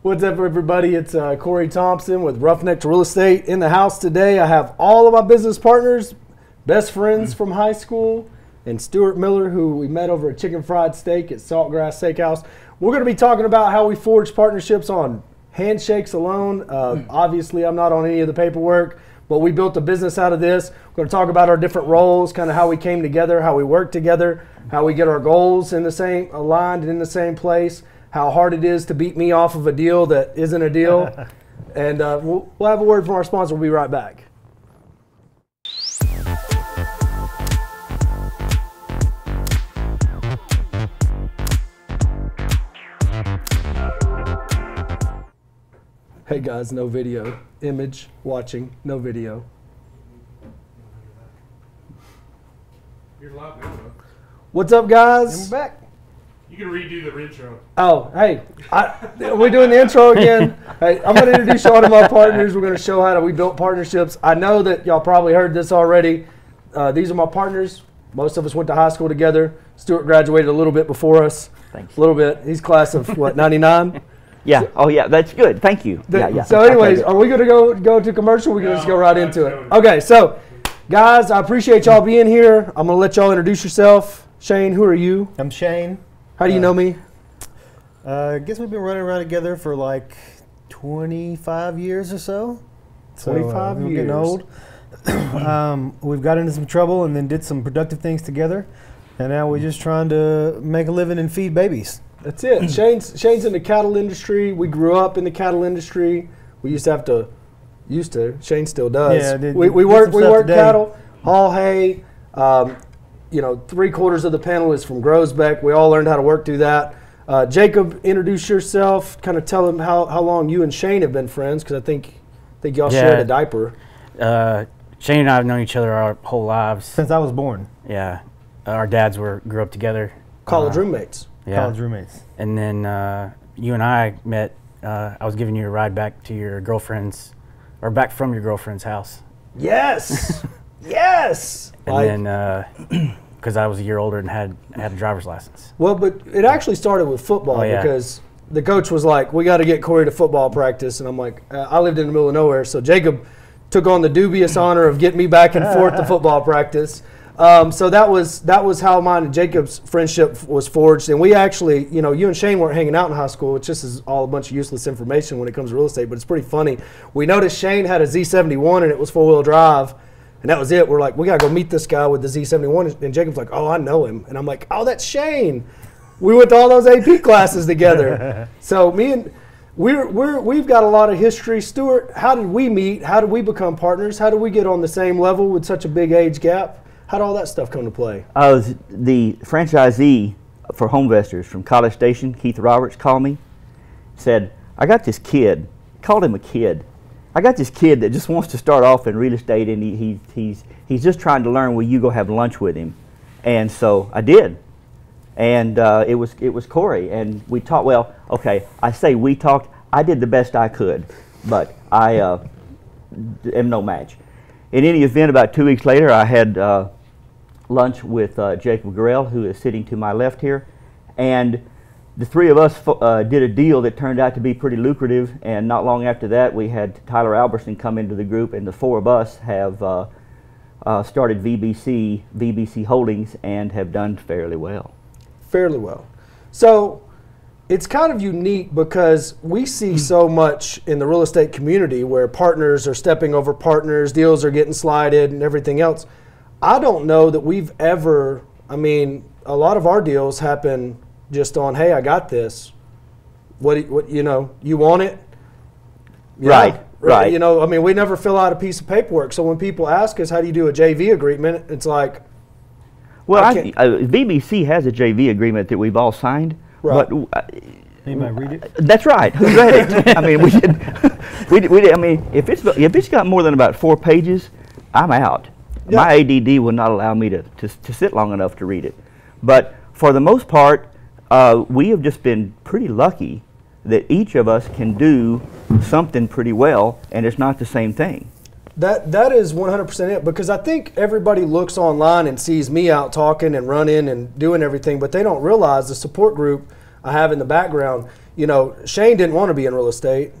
What's up, everybody? It's Corey Thompson with Roughneck Real Estate. In the house today, I have all of my business partners, best friends from high school, and Stuart Miller, who we met over a chicken fried steak at Saltgrass Steakhouse. We're going to be talking about how we forge partnerships on Handshakes alone. Obviously, I'm not on any of the paperwork, but we built a business out of this. We're going to talk about our different roles, kind of how we came together, how we work together, how we get our goals in the same, aligned and in the same place, how hard it is to beat me off of a deal that isn't a deal. And we'll have a word from our sponsor. We'll be right back. Hey guys, no video. Image, watching, no video. You're live now, though. What's up, guys? And we're back. You can redo the intro. Oh, hey, we're doing the intro again. Hey, I'm going to introduce y'all to my partners. We're going to show how we built partnerships. I know that y'all probably heard this already. These are my partners. Most of us went to high school together. Stuart graduated a little bit before us. Thanks. A little bit. He's class of, what, 99? Yeah. Oh, yeah. That's good. Thank you. Yeah. So anyways, are we going to go to commercial? We're going to just go right into it. Okay, so guys, I appreciate y'all being here. I'm going to let y'all introduce yourself. Shayne, who are you? I'm Shayne. How do you know me? I guess we've been running around together for like 25 years or so. 25 we're years. Getting old. We've got into some trouble and then did some productive things together. And now we're just trying to make a living and feed babies. That's it. Shayne's in the cattle industry. We grew up in the cattle industry. We used to. Shayne still does. Yeah, we work cattle, haul hay. 3/4 of the panel is from Grosbeck. We all learned how to work through that. Jacob, introduce yourself. Kind of tell them how long you and Shayne have been friends, because I think y'all shared a diaper. Shayne and I have known each other our whole lives. Since I was born. Yeah. Our dads grew up together. College roommates. Yeah. College roommates. And then you and I met. I was giving you a ride back to your girlfriend's, or back from your girlfriend's house. Yes. Yes. And then because I was a year older and had a driver's license. Well, but it actually started with football because the coach was like, we got to get Corey to football practice. And I'm like, I lived in the middle of nowhere. So Jacob took on the dubious honor of getting me back and forth to football practice. So that was how mine and Jacob's friendship was forged. And we actually, you and Shayne weren't hanging out in high school, which just is all a bunch of useless information when it comes to real estate, but it's pretty funny. We noticed Shayne had a Z71 and it was 4-wheel drive. And that was it. We're like, we got to go meet this guy with the Z71. And Jacob's like, oh, I know him. And I'm like, oh, that's Shayne. We went to all those AP classes together. So we've got a lot of history. Stuart, how did we meet? How did we become partners? How did we get on the same level with such a big age gap? How did all that stuff come to play? The franchisee for Homevestors from College Station, Keith Roberts, called me, said, I got this kid, called him a kid. I got this kid that just wants to start off in real estate, and he's just trying to learn. Will you go have lunch with him? And so I did, and it was Corey, and we talked. Well, okay, I say we talked. I did the best I could, but I am no match. In any event, about 2 weeks later, I had lunch with Jacob Gorrell, who is sitting to my left here, and the three of us did a deal that turned out to be pretty lucrative, and not long after that we had Tyler Albertson come into the group, and the four of us have started VBC Holdings and have done fairly well. Fairly well. So it's kind of unique because we see so much in the real estate community where partners are stepping over partners, deals are getting slided and everything else. I don't know that we've ever, a lot of our deals happen just on, hey, I got this. What you want it? Yeah, right. We never fill out a piece of paperwork. So when people ask us, how do you do a JV agreement? It's like, well, VBC has a JV agreement that we've all signed. Right. But anybody read it? That's right. Who read it? If it's got more than about 4 pages, I'm out. Yeah. My ADD will not allow me to sit long enough to read it. But for the most part, we have just been pretty lucky that each of us can do something pretty well, and it's not the same thing. That is 100% it, because I think everybody looks online and sees me out talking and running and doing everything, but they don't realize the support group. I have in the background. You know, Shayne didn't want to be in real estate.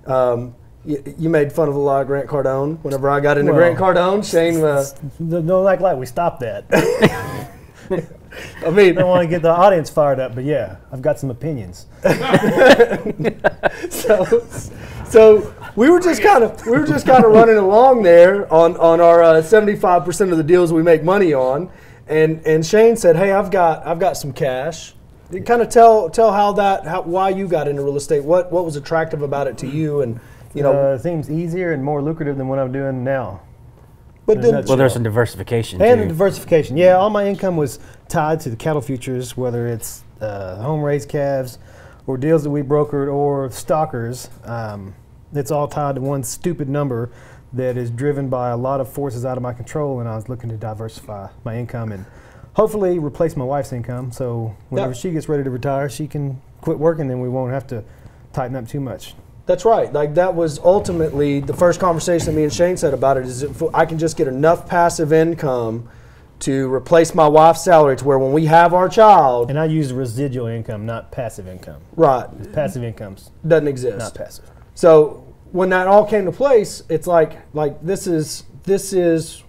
You made fun of a lot of Grant Cardone. Whenever I got into Grant Cardone, Shayne. Don't act like we stopped that. I mean, I don't want to get the audience fired up, but yeah, I've got some opinions. So we were just kind of running along there on our 75% of the deals we make money on, and Shayne said, "Hey, I've got some cash." Kind of tell why you got into real estate. What was attractive about it to you, and you know, it seems easier and more lucrative than what I'm doing now. But then, well, there's some diversification and too. the diversification. Yeah, all my income was tied to the cattle futures, whether it's home raised calves or deals that we brokered or stockers. It's all tied to one stupid number that is driven by a lot of forces out of my control, and I was looking to diversify my income and hopefully replace my wife's income, so whenever she gets ready to retire, she can quit working and we won't have to tighten up too much. That's right. Like, that was ultimately the first conversation that me and Shayne said about it, is if I can just get enough passive income to replace my wife's salary to where when we have our child. And I use residual income, not passive income. Right. Passive income's doesn't exist. Not passive. So when that all came to place, it's like this is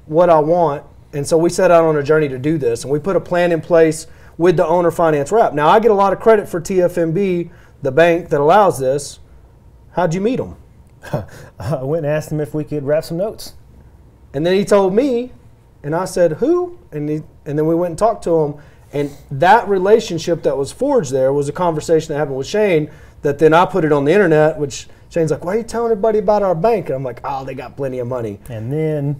what I want. And so we set out on a journey to do this, and we put a plan in place with the owner finance rep. Now, I get a lot of credit for TFNB, the bank that allows this. How'd you meet them? I went and asked him if we could wrap some notes. And then he told me, and I said, who? And then we went and talked to him. And that relationship that was forged there was a conversation that happened with Shayne that then I put it on the internet, which Shayne's like, why are you telling everybody about our bank? And I'm like, oh, they got plenty of money. And then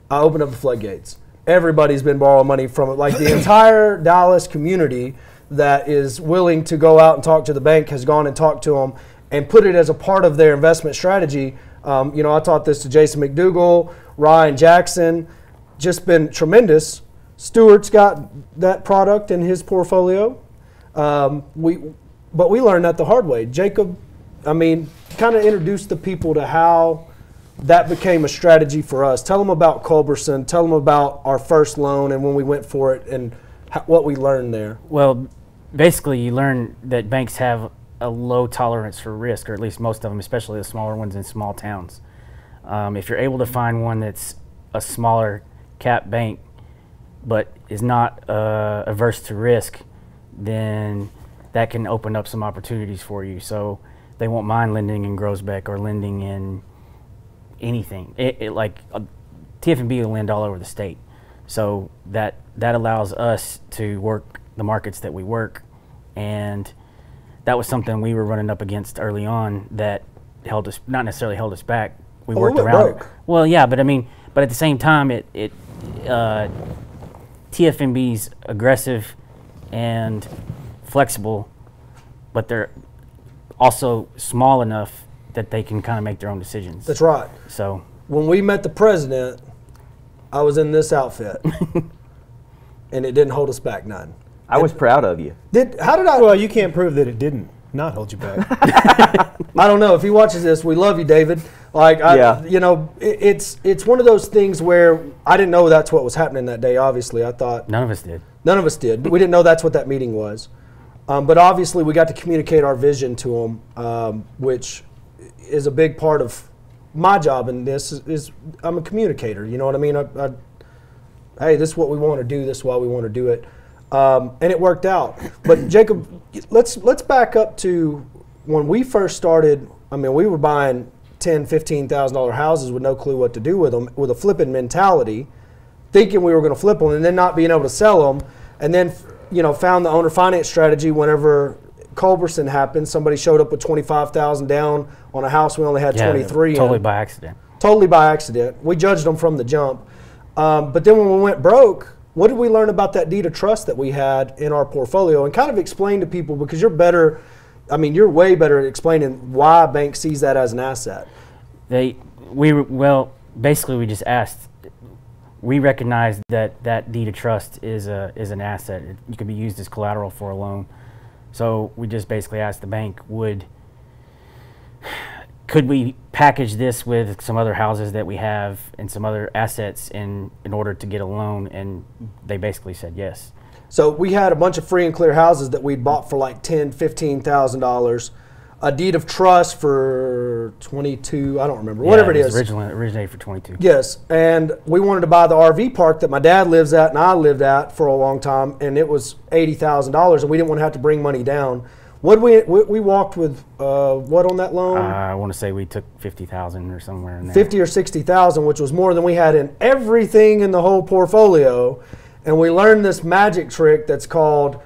I opened up the floodgates. Everybody's been borrowing money from it. Like, the entire Dallas community that is willing to go out and talk to the bank has gone and talked to them and put it as a part of their investment strategy. You know, I taught this to Jason McDougall, Ryan Jackson, just been tremendous. Stuart's got that product in his portfolio. But we learned that the hard way. Jacob, I mean, kind of introduced the people to how that became a strategy for us. Tell them about Culberson. Tell them about our first loan and when we went for it and what we learned there. Well, basically, you learn that banks have a low tolerance for risk, or at least most of them, especially the smaller ones in small towns. If you're able to find one that's a smaller cap bank but is not averse to risk, then that can open up some opportunities for you. So they won't mind lending in Groesbeck or lending in anything. TFNB will lend all over the state. So that allows us to work the markets that we work, and that was something we were running up against early on that held us, not necessarily held us back. We worked around it. Well, yeah, but at the same time, TFNB's aggressive and flexible, but they're also small enough that they can kind of make their own decisions. That's right. So when we met the president, I was in this outfit, and it didn't hold us back none. I was proud of you. Well, you can't prove that it didn't not hold you back. I don't know if he watches this. We love you, David. You know, it's one of those things where I didn't know that's what was happening that day. Obviously, I thought none of us did. None of us did. We didn't know that's what that meeting was. But obviously, we got to communicate our vision to him, which is a big part of my job in this. Is I'm a communicator. You know what I mean? Hey, this is what we want to do. This is why we want to do it. And it worked out. But Jacob, let's back up to when we first started. I mean, we were buying $10,000, $15,000 houses with no clue what to do with them, with a flipping mentality, thinking we were going to flip them and then not being able to sell them, and then found the owner finance strategy whenever Culberson happened. Somebody showed up with $25,000 down on a house we only had 23. Totally by accident. Totally by accident. We judged them from the jump. But then when we went broke, what did we learn about that deed of trust that we had in our portfolio? And kind of explain to people, because you're better, I mean, you're way better at explaining why a bank sees that as an asset. Basically we just asked. We recognized that deed of trust is an asset. It can be used as collateral for a loan. So we just basically asked the bank, could we package this with some other houses that we have and some other assets in order to get a loan? And they basically said yes. So we had a bunch of free and clear houses that we'd bought for like $10,000-$15,000. A deed of trust for 22, I don't remember, whatever it is. Originated for 22. Yes, and we wanted to buy the RV park that my dad lives at and I lived at for a long time, and it was $80,000, and we didn't want to have to bring money down. What we walked with what on that loan? I want to say we took 50,000 or somewhere in there. 50 or 60,000, which was more than we had in everything in the whole portfolio, and we learned this magic trick that's called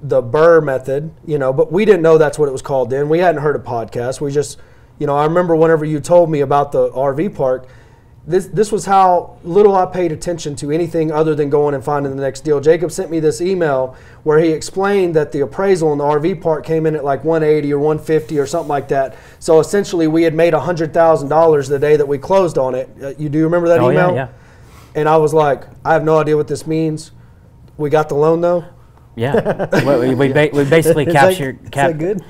the Burr method, but we didn't know that's what it was called then. We hadn't heard a podcast. We just, I remember whenever you told me about the RV park, this was how little I paid attention to anything other than going and finding the next deal. Jacob sent me this email where he explained that the appraisal in the RV park came in at like 180 or 150 or something like that. So essentially we had made $100,000 the day that we closed on it. You do remember that email? Yeah. And I was like, I have no idea what this means. We got the loan though? Yeah, we basically captured. Is that good?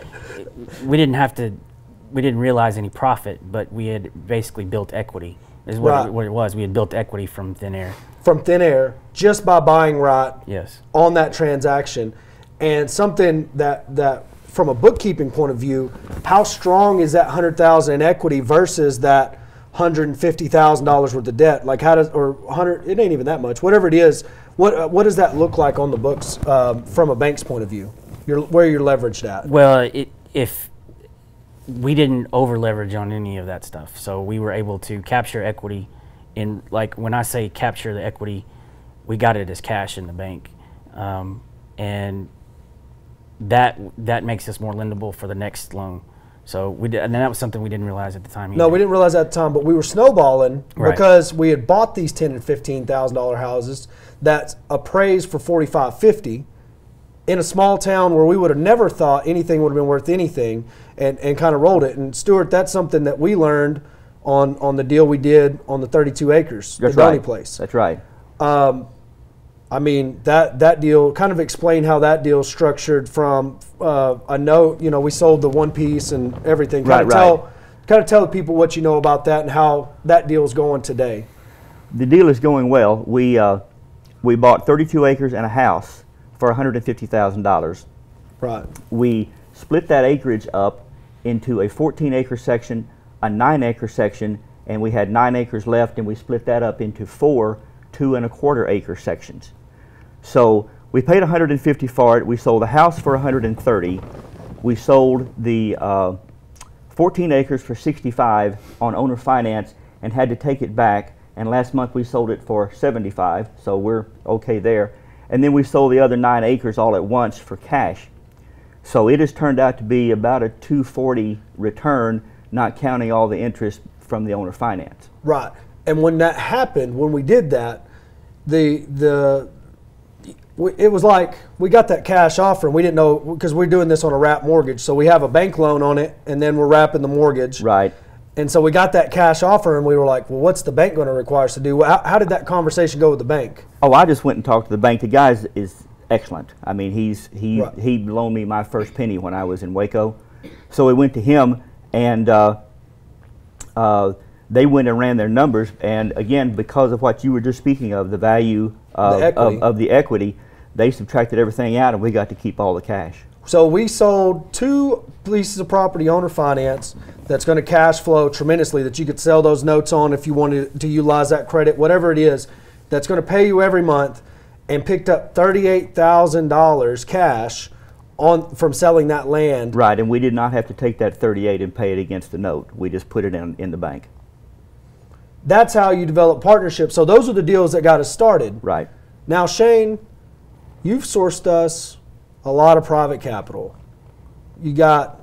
We didn't realize any profit, but we had basically built equity. Is what it was. We had built equity from thin air. From thin air, just by buying right. Yes. On that transaction, and something that from a bookkeeping point of view, how strong is that $100,000 in equity versus that $150,000 worth of debt? Like how does, or 100? It ain't even that much. Whatever it is. What does that look like on the books from a bank's point of view? Where you're leveraged at? Well, if we didn't over leverage on any of that stuff, so we were able to capture equity. In like when I say capture the equity, we got it as cash in the bank, and that makes us more lendable for the next loan. So and that was something we didn't realize at the time either. No, we didn't realize at the time, but we were snowballing because we had bought these $10,000 and $15,000 houses that's appraised for $45,000-$50,000 in a small town where we would have never thought anything would have been worth anything, and kind of rolled it. And Stuart, that's something that we learned on the deal we did on the 32 acres, the Donny place. That's right. I mean, that deal, kind of explain how that deal structured from a note, we sold the one piece and everything. Kind of tell the people what you know about that and how that deal is going today. The deal is going well. We bought 32 acres and a house for $150,000. Right. We split that acreage up into a 14-acre section, a 9-acre section, and we had 9 acres left, and we split that up into 4 2.25-acre sections. So we paid $150,000 for it. We sold the house for $130,000. We sold the 14 acres for $65,000 on owner finance and had to take it back. And last month we sold it for $75,000, so we're okay there. And then we sold the other 9 acres all at once for cash. So it has turned out to be about a $240,000 return, not counting all the interest from the owner finance. Right. And when that happened, when we did that, it was like we got that cash offer and we didn't know, because we're doing this on a wrap mortgage. So we have a bank loan on it and then we're wrapping the mortgage. Right. And so we got that cash offer and we were like, well, what's the bank going to require us to do? How did that conversation go with the bank? Oh, I just went and talked to the bank. The guy is excellent. I mean, he loaned me my first penny when I was in Waco. So we went to him and they went and ran their numbers, and again, because of what you were just speaking of, the value of the equity, they subtracted everything out and we got to keep all the cash. So we sold 2 pieces of property owner finance that's going to cash flow tremendously, that you could sell those notes on if you wanted to utilize that credit, whatever it is, that's going to pay you every month, and picked up $38,000 cash from selling that land. Right, and we did not have to take that $38,000 and pay it against the note. We just put it in the bank. That's how you develop partnerships. So those are the deals that got us started. Right. Now, Shayne, you've sourced us a lot of private capital. You got,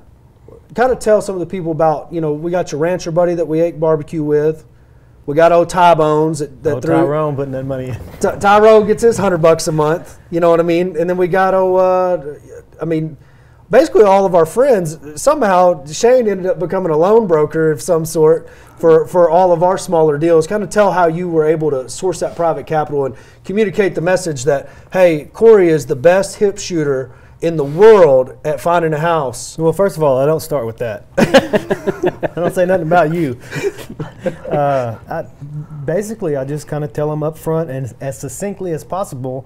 kind of tell some of the people about, we got your rancher buddy that we ate barbecue with. We got old Ty Bones Tyrone putting that money in. Tyrone gets his $100 a month. You know what I mean? And then we got basically all of our friends. Somehow Shayne ended up becoming a loan broker of some sort for all of our smaller deals. Kind of tell how you were able to source that private capital and communicate the message that, hey, Corey is the best hip shooter in the world at finding a house. Well, first of all, I don't start with that. I don't say nothing about you. I just kind of tell them up front and as succinctly as possible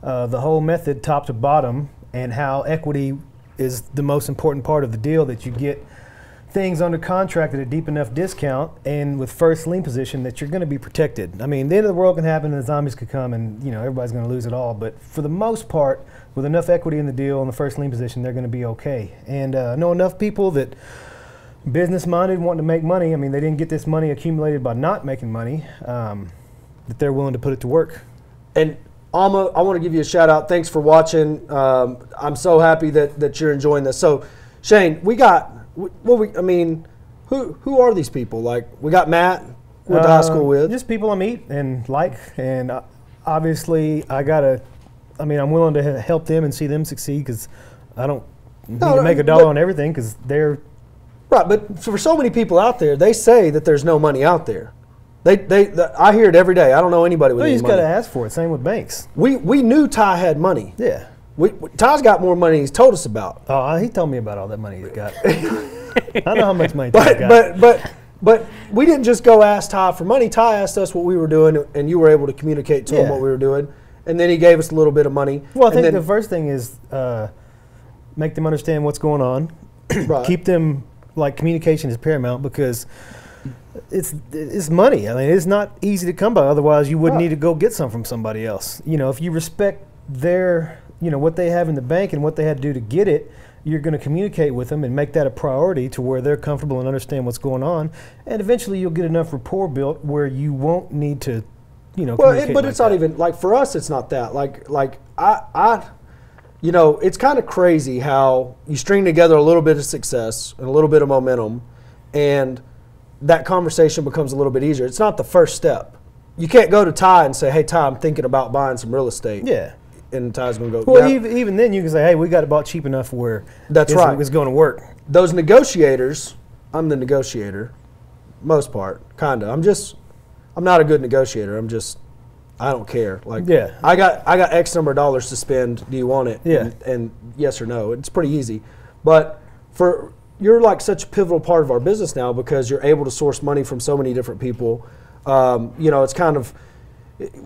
the whole method top to bottom, and how equity is the most important part of the deal, that you get things under contract at a deep enough discount and with first lien position that you're going to be protected. I mean, the end of the world can happen and the zombies could come and, you know, everybody's going to lose it all. But for the most part, with enough equity in the deal and the first lien position, they're going to be okay. And I know enough people that business-minded, wanting to make money. I mean, they didn't get this money accumulated by not making money, that they're willing to put it to work. And Alma, I want to give you a shout out. Thanks for watching. I'm so happy that you're enjoying this. So, Shayne, we got, I mean, who are these people? Like, we got Matt, went to high school with. Just people I meet and like, and obviously I'm willing to help them and see them succeed, because I don't need to make a dollar on everything, because they're. Right, but for so many people out there, they say that there's no money out there. I hear it every day. I don't know anybody with any money. You just got to ask for it. Same with banks. We knew Ty had money. Yeah. Ty's got more money he's told us about. Oh, he told me about all that money he's got. I know how much money Ty's got. But we didn't just go ask Ty for money. Ty asked us what we were doing, and you were able to communicate to him what we were doing. And then he gave us a little bit of money. Well, I think the first thing is make them understand what's going on. Right. Keep them, like, communication is paramount, because it's money. I mean, it's not easy to come by. Otherwise, you wouldn't need to go get some from somebody else. You know, if you respect their, you know, what they have in the bank and what they had to do to get it, you're going to communicate with them and make that a priority to where they're comfortable and understand what's going on. And eventually, you'll get enough rapport built where you won't need to, you know. Well, but it's not even like, for us, it's not that. Like I you know, it's kind of crazy how you string together a little bit of success and a little bit of momentum, and that conversation becomes a little bit easier. It's not the first step. You can't go to Ty and say, hey, Ty, I'm thinking about buying some real estate. Yeah. And Ty's going to go, well, even then you can say, hey, we got it bought cheap enough where it's going to work. Those negotiators, I'm the negotiator, most part, kind of. I'm not a good negotiator. I don't care. Like, I got X number of dollars to spend. Do you want it? Yeah. And yes or no. It's pretty easy. But you're like such a pivotal part of our business now, because you're able to source money from so many different people. You know, it's kind of,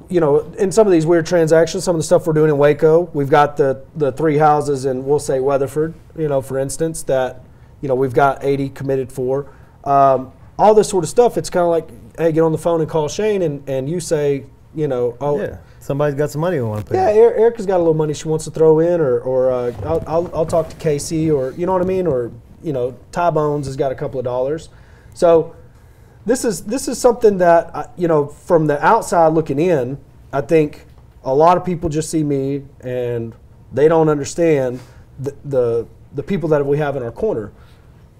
you know, in some of these weird transactions, some of the stuff we're doing in Waco, we've got the 3 houses in, we'll say, Weatherford, you know, for instance, that, you know, we've got 80 committed for. All this sort of stuff, it's kind of like, hey, get on the phone and call Shayne, and you say, you know, oh, yeah, somebody's got some money they want to put in. Yeah, Erica's got a little money she wants to throw in, or I'll talk to Casey, or, you know what I mean, or, you know, Ty Bones has got a couple of dollars. So this is something that, you know, from the outside looking in, I think a lot of people just see me and they don't understand the people that we have in our corner.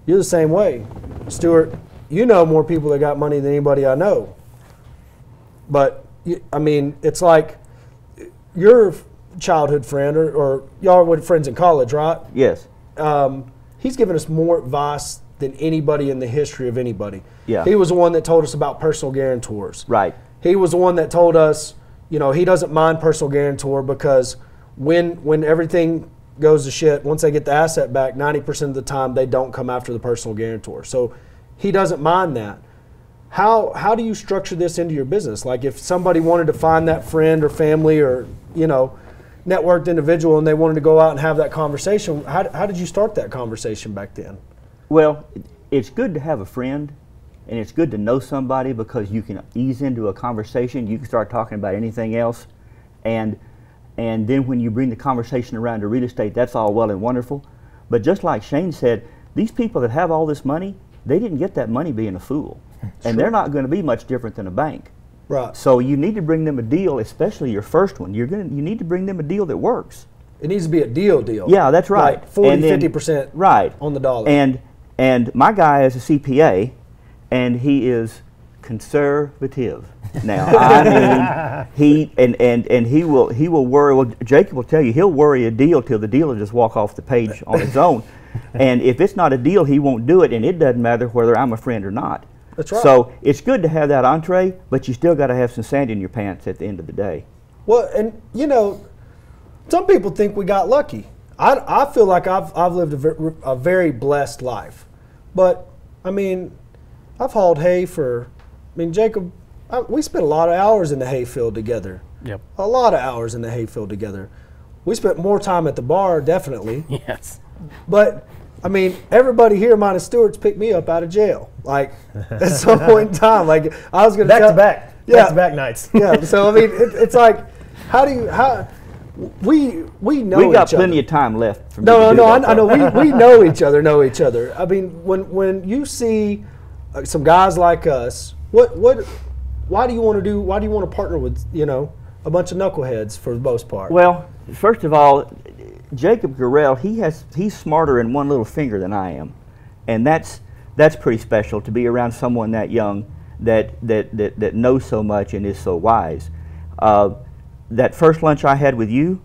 You're the same way, Stuart. You know more people that got money than anybody I know. But I mean, it's like your childhood friend, or y'all were friends in college, right? Yes. He's given us more advice than anybody in the history of anybody. Yeah. He was the one that told us about personal guarantors. Right. He was the one that told us, you know, he doesn't mind personal guarantor, because when everything goes to shit, once they get the asset back, 90% of the time they don't come after the personal guarantor. So he doesn't mind that. How do you structure this into your business? Like, if somebody wanted to find that friend or family or, you know, networked individual, and they wanted to go out and have that conversation, how did you start that conversation back then? Well, it's good to have a friend, and it's good to know somebody, because you can ease into a conversation. You can start talking about anything else, and then when you bring the conversation around to real estate, that's all well and wonderful. But just like Shayne said, these people that have all this money, they didn't get that money being a fool. And they're not going to be much different than a bank. Right. So you need to bring them a deal, especially your first one. You need to bring them a deal that works. It needs to be a deal. Yeah, that's right. Like 40, 50% right on the dollar. And my guy is a CPA, and he is conservative. Now, I mean, he will worry. Well, Jacob will tell you, he'll worry a deal till the deal will just walk off the page on its own. And if it's not a deal, he won't do it, and it doesn't matter whether I'm a friend or not. That's right. So it's good to have that entree, but you still got to have some sand in your pants at the end of the day. Well, and you know, some people think we got lucky. I feel like I've lived a very blessed life, but I mean, I've hauled hay for. I mean, Jacob, we spent a lot of hours in the hay field together. Yep. A lot of hours in the hayfield together. We spent more time at the bar, definitely. Yes. But I mean, everybody here minus Stuart's picked me up out of jail. Like at some point in time, like I was going back to back, yeah, back to back nights. Yeah. So I mean, it's like, how we know we got each plenty other. of time left. For me No, to do that, I know we know each other. I mean, when you see some guys like us, why do you want to partner with a bunch of knuckleheads for the most part? Well, first of all, Jacob Gorrell, he's smarter in one little finger than I am, and that's pretty special to be around someone that young that knows so much and is so wise. That first lunch I had with you,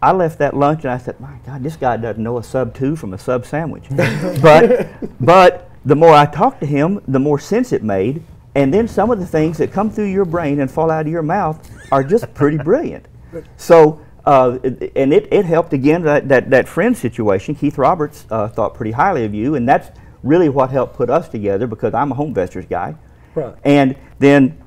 I left that lunch and I said, my God, this guy doesn't know a sub 2 from a sub sandwich. but the more I talked to him, the more sense it made, and then some of the things that come through your brain and fall out of your mouth are just pretty brilliant. So. And it helped again, that friend situation. Keith Roberts thought pretty highly of you, and that's really what helped put us together, because I'm a Homevestors guy. Right. And then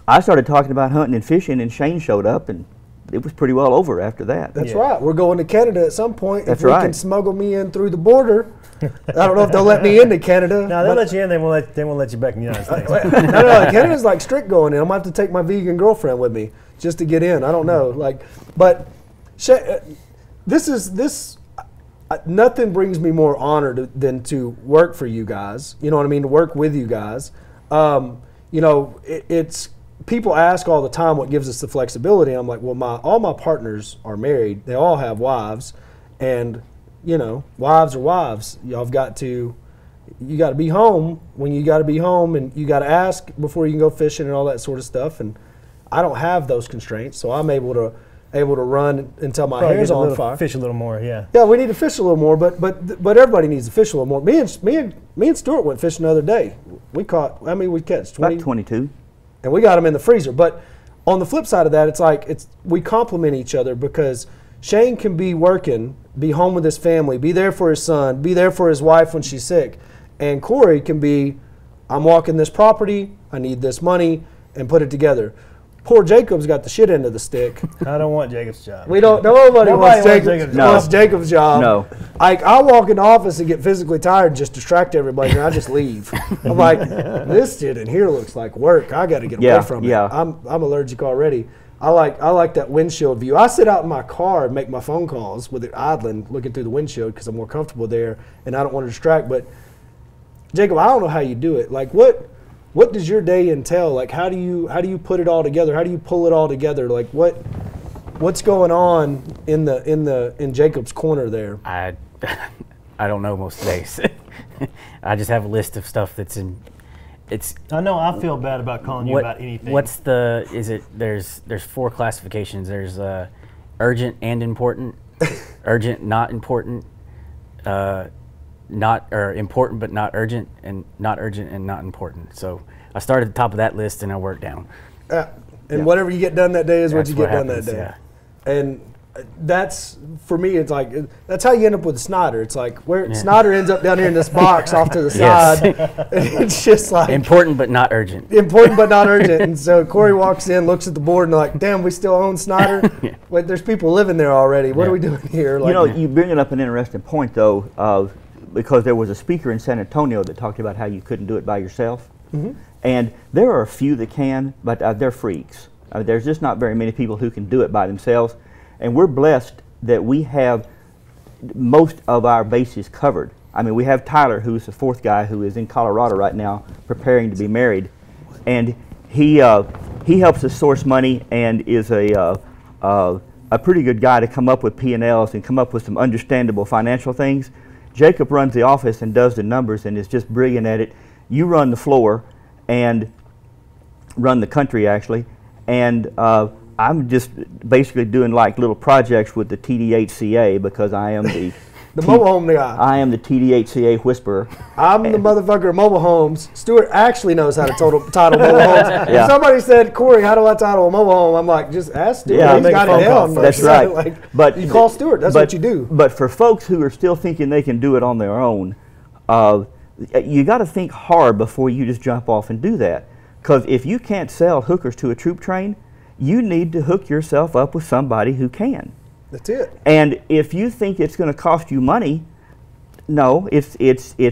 I started talking about hunting and fishing, and Shayne showed up, and it was pretty well over after that. That's right. We're going to Canada at some point. That's if we right. can smuggle me in through the border. I don't know if they'll let me into Canada. No, they'll let you in. They won't let you back in the United States. No, Canada's like strict going in. I'm gonna have to take my vegan girlfriend with me just to get in. I don't know. But nothing brings me more honor than to work for you guys. You know what I mean? To work with you guys. It's people ask all the time what gives us the flexibility. I'm like, well, all my partners are married. They all have wives, and wives are wives. You got to be home when you got to be home, and you got to ask before you can go fishing and all that sort of stuff. And I don't have those constraints, so I'm able to run until my hair's on fire. Fish a little more, yeah. Yeah, we need to fish a little more, but everybody needs to fish a little more. Me and Stuart went fishing the other day. We caught. I mean, we catch 20, About 22. and we got them in the freezer. But on the flip side of that, it's like we complement each other, because Shayne can be working, be home with his family, be there for his son, be there for his wife when she's sick, and Corey can be, I'm walking this property, I need this money, and put it together. Poor Jacob's got the shit end of the stick. I don't want Jacob's job. Nobody wants Jacob's job. No. I walk in the office and get physically tired and just distract everybody, and I just leave. I'm like, this shit in here looks like work. I got to get away from it. I'm allergic already. I like that windshield view. I sit out in my car and make my phone calls with it idling, looking through the windshield, because I'm more comfortable there, and I don't want to distract. But Jacob, I don't know how you do it. Like, what does your day entail? Like, how do you put it all together? How do you pull it all together? Like, what's going on in Jacob's corner there? I don't know most days. I just have a list of stuff that's in. I know I feel bad about calling you about anything. There's 4 classifications. There's urgent and important, urgent, not important, important but not urgent, and not urgent and not important. So I start at the top of that list and I work down. Whatever you get done that day is what you get done happens, that day. Yeah. And that's, for me, it's like, that's how you end up with Snyder. It's like, Snyder ends up down here in this box off to the side. And it's just like, important but not urgent. Important but not urgent. And so Corey walks in, looks at the board, and like, damn, we still own Snyder? Wait, there's people living there already. What are we doing here? Like, You bring up an interesting point, though, because there was a speaker in San Antonio that talked about how you couldn't do it by yourself. Mm-hmm. And there are a few that can, but they're freaks. There's just not very many people who can do it by themselves. And we're blessed that we have most of our bases covered. I mean, we have Tyler, who's the 4th guy, who is in Colorado right now preparing to be married. And he helps us source money, and is a pretty good guy to come up with P&Ls and come up with some understandable financial things. Jacob runs the office and does the numbers and is just brilliant at it. You run the floor and run the country, actually. And I'm just basically doing like little projects with the TDHCA, because I am the mobile home guy. I am the TDHCA whisperer. I'm the motherfucker of mobile homes. Stuart actually knows how to title mobile homes. Yeah. If somebody said, Corey, how do I title a mobile home? I'm like, just ask Stuart. Yeah, He's got it down. That's right. But you call Stuart. That's what you do. But for folks who are still thinking they can do it on their own, you got to think hard before you just jump off and do that. Because if you can't sell hookers to a troop train, you need to hook yourself up with somebody who can. That's it. And if you think it's going to cost you money, no, it's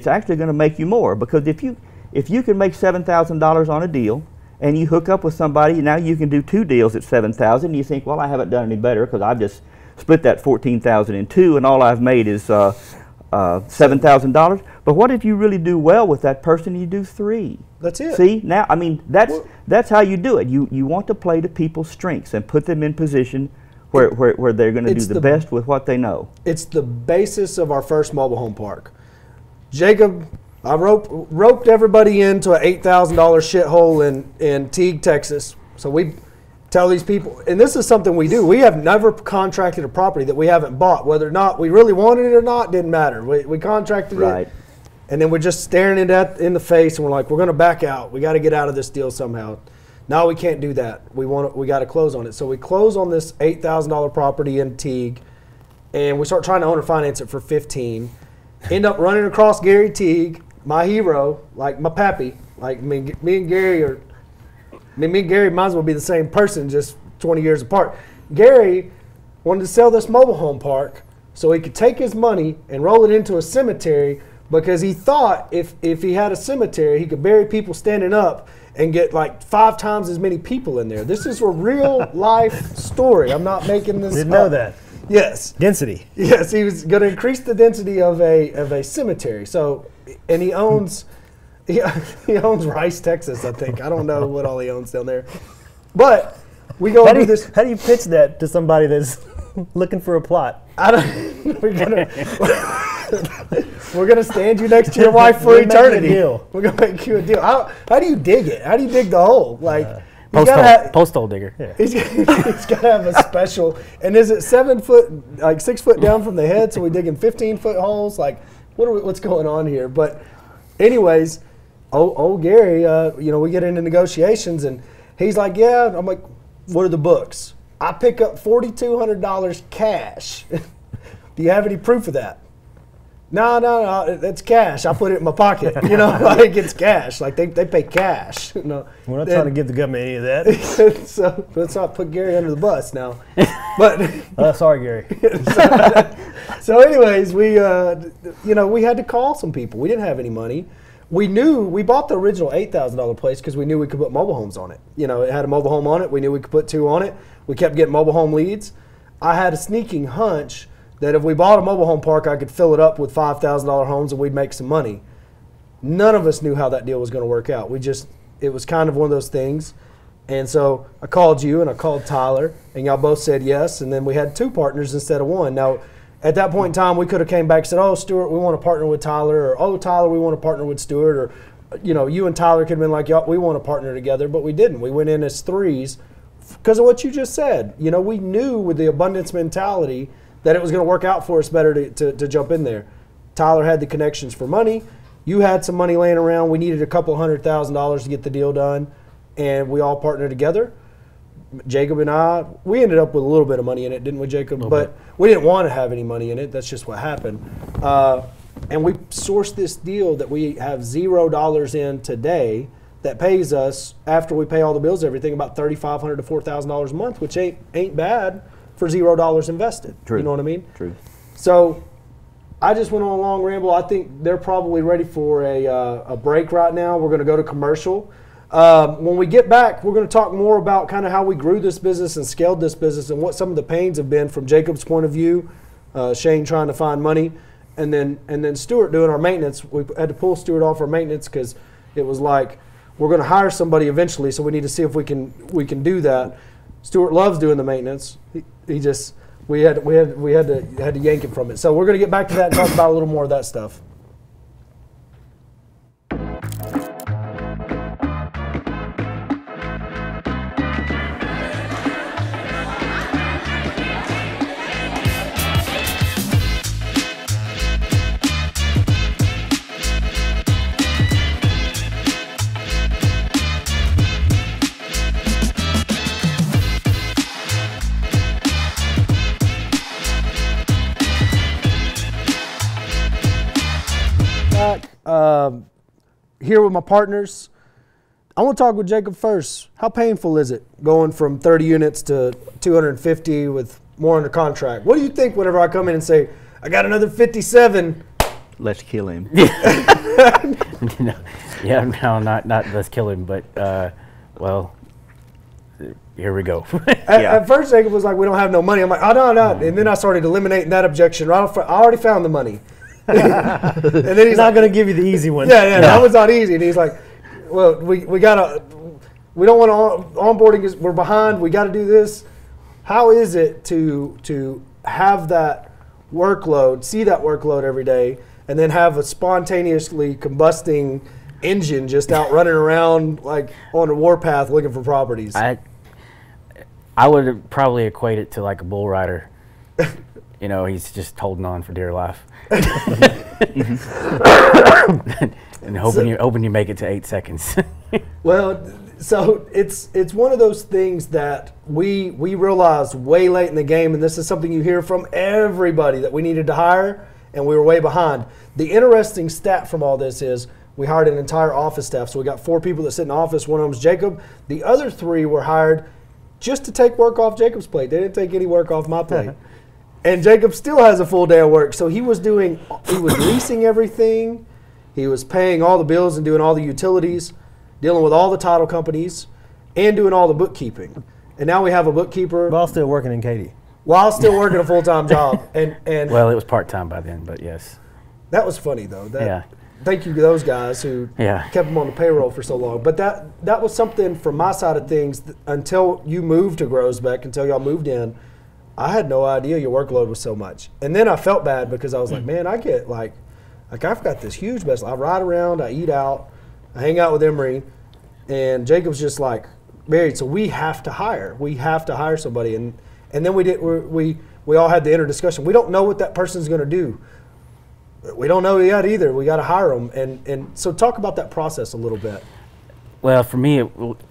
actually going to make you more, because if you can make $7,000 on a deal and you hook up with somebody, now you can do 2 deals at $7,000, and you think, well, I haven't done any better because I've just split that $14,000 in 2 and all I've made is $7,000. But what if you really do well with that person and you do 3? That's it. See, now, I mean, that's how you do it. You want to play to people's strengths and put them in position where they're going to do the best with what they know. It's the basis of our first mobile home park. Jacob, I roped everybody into an $8,000 shithole in Teague, Texas. So we tell these people, and this is something we do. We have never contracted a property that we haven't bought. Whether or not we really wanted it or not, didn't matter. We contracted it, and then we're just staring it in the face, and we're like, we're going to back out. We got to get out of this deal somehow. No, we can't do that. We got to close on it. So we close on this $8,000 property in Teague, and we start trying to owner finance it for $15,000. End up running across Gary Teague, my hero, like my pappy. Like me and Gary might as well be the same person, just 20 years apart. Gary wanted to sell this mobile home park so he could take his money and roll it into a cemetery, because he thought if he had a cemetery, he could bury people standing up and get like 5 times as many people in there. This is a real life story. I'm not making this Didn't up. know that. Yes. Density. Yes, he was going to increase the density of a cemetery. So, and he owns Rice, Texas, I think. I don't know what all he owns down there. But we go do this. How do you pitch that to somebody that's looking for a plot? We're gonna stand you next to your wife for eternity. We're gonna make you a deal. How do you dig it? How do you dig the hole? Like post hole digger. Yeah. He's got to have a special. And is it 7 foot, like 6 foot down from the head? So we digging 15-foot holes? Like what's going on here? But anyways, old Gary, we get into negotiations and he's like, yeah. I'm like, what are the books? I pick up $4,200 cash. Do you have any proof of that? No, that's cash. I put it in my pocket. Like it's cash. Like they pay cash. No, we're not trying to give the government any of that. So let's not put Gary under the bus now. But sorry, Gary. So anyways, we had to call some people. We didn't have any money. We bought the original $8,000 place because we knew we could put mobile homes on it. It had a mobile home on it. We knew we could put 2 on it. We kept getting mobile home leads. I had a sneaking hunch that if we bought a mobile home park, I could fill it up with $5,000 homes and we'd make some money. None of us knew how that deal was going to work out. It was kind of one of those things. And so I called you and I called Tyler, and y'all both said yes, and then we had 2 partners instead of 1. Now, at that point in time, we could have came back and said, oh, Stuart, we want to partner with Tyler, or oh, Tyler, we want to partner with Stuart, or you and Tyler could have been like, y'all, we want to partner together, but we didn't. We went in as 3s because of what you just said. We knew with the abundance mentality that it was going to work out for us better to jump in there. Tyler had the connections for money. You had some money laying around. We needed a couple $100,000 to get the deal done, and we all partnered together. Jacob and I, we ended up with a little bit of money in it, didn't we, Jacob? But we didn't want to have any money in it. That's just what happened. And we sourced this deal that we have $0 in today that pays us, after we pay all the bills, everything, about $3,500 to $4,000 a month, which ain't bad for $0 invested. True. You know what I mean? True. So I just went on a long ramble. I think they're probably ready for a break right now. We're going to go to commercial. When we get back, we're going to talk more about kind of how we grew this business and scaled this business and what some of the pains have been from Jacob's point of view, Shayne trying to find money, and then Stuart doing our maintenance. We had to pull Stuart off our maintenance because it was like, we're going to hire somebody eventually, so we need to see if we can do that. Stuart loves doing the maintenance. We had to yank him from it. So we're going to get back to that and talk about a little more of that stuff. Here with my partners. I want to talk with Jacob first. How painful is it going from 30 units to 250 with more under contract? What do you think whenever I come in and say, I got another 57? Let's kill him. No, not let's kill him, but well, here we go. At first, Jacob was like, we don't have no money. I'm like, oh, no. And then I started eliminating that objection. I already found the money. And then he's not going to give you the easy one. Yeah, that was not easy. And he's like, well, we don't want to onboarding. We're behind. We got to do this. How is it to have that workload, see that workload every day, and then have a spontaneously combusting engine just out running around like on a warpath looking for properties? I would probably equate it to like a bull rider. He's just holding on for dear life. And hoping you make it to 8 seconds. Well, so it's one of those things that we realized way late in the game, and this is something you hear from everybody, that we needed to hire, and we were way behind. The interesting stat from all this is we hired an entire office staff. So we got 4 people that sit in the office. One of them is Jacob. The other 3 were hired just to take work off Jacob's plate. They didn't take any work off my plate. And Jacob still has a full day of work. So he was leasing everything. He was paying all the bills and doing all the utilities, dealing with all the title companies, and doing all the bookkeeping. And now we have a bookkeeper. While still working in Katy. While still working a full-time job. And well, it was part-time by then, but yes. That was funny, though. Thank you to those guys who kept him on the payroll for so long. But that was something from my side of things until you moved to Groesbeck, until y'all moved in. I had no idea your workload was so much. And then I felt bad because I was like, man, I get like I've got this huge mess. I ride around, I eat out, I hang out with Emery, and Jacob's just like married. So we have to hire. We have to hire somebody. And then we all had the inner discussion. We don't know what that person's going to do. We don't know yet either. We got to hire them. And so talk about that process a little bit. Well, for me,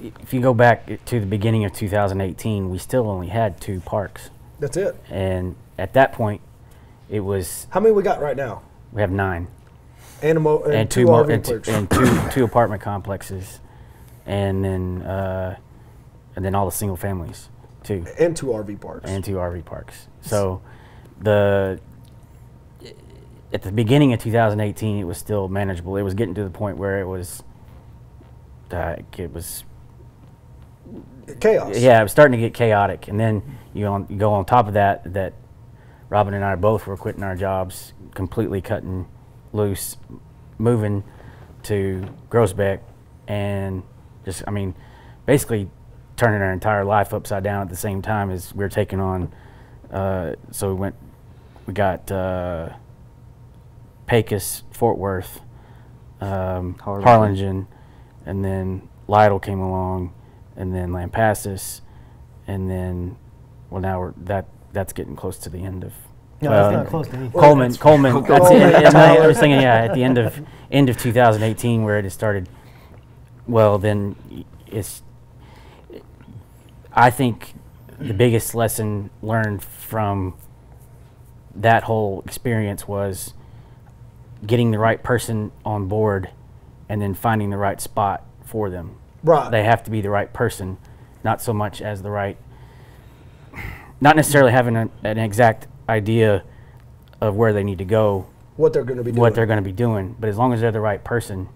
if you go back to the beginning of 2018, we still only had 2 parks. That's it. And at that point, it was. How many we got right now? We have 9. And 2 RV parks. And two apartment complexes, and then all the single families too. And 2 RV parks. And 2 RV parks. So at the beginning of 2018, it was still manageable. It was getting to the point where it was chaos. Yeah, it was starting to get chaotic. And then you go on top of that Robin and I both were quitting our jobs, completely cutting loose, moving to Groesbeck, and basically turning our entire life upside down at the same time as we were taking on. So we got Pecos, Fort Worth, Harlingen, and then Lytle came along, and then Lampasas, and then now that's getting close to the end of. No, that's not close to anything. Coleman. That's it. I was thinking, at the end of 2018, where it started. Well, then I think the biggest lesson learned from that whole experience was getting the right person on board, and then finding the right spot for them. Right. They have to be the right person, not so much as the right. Not necessarily having an exact idea of where they need to go, what they're going to be doing, but as long as they're the right person,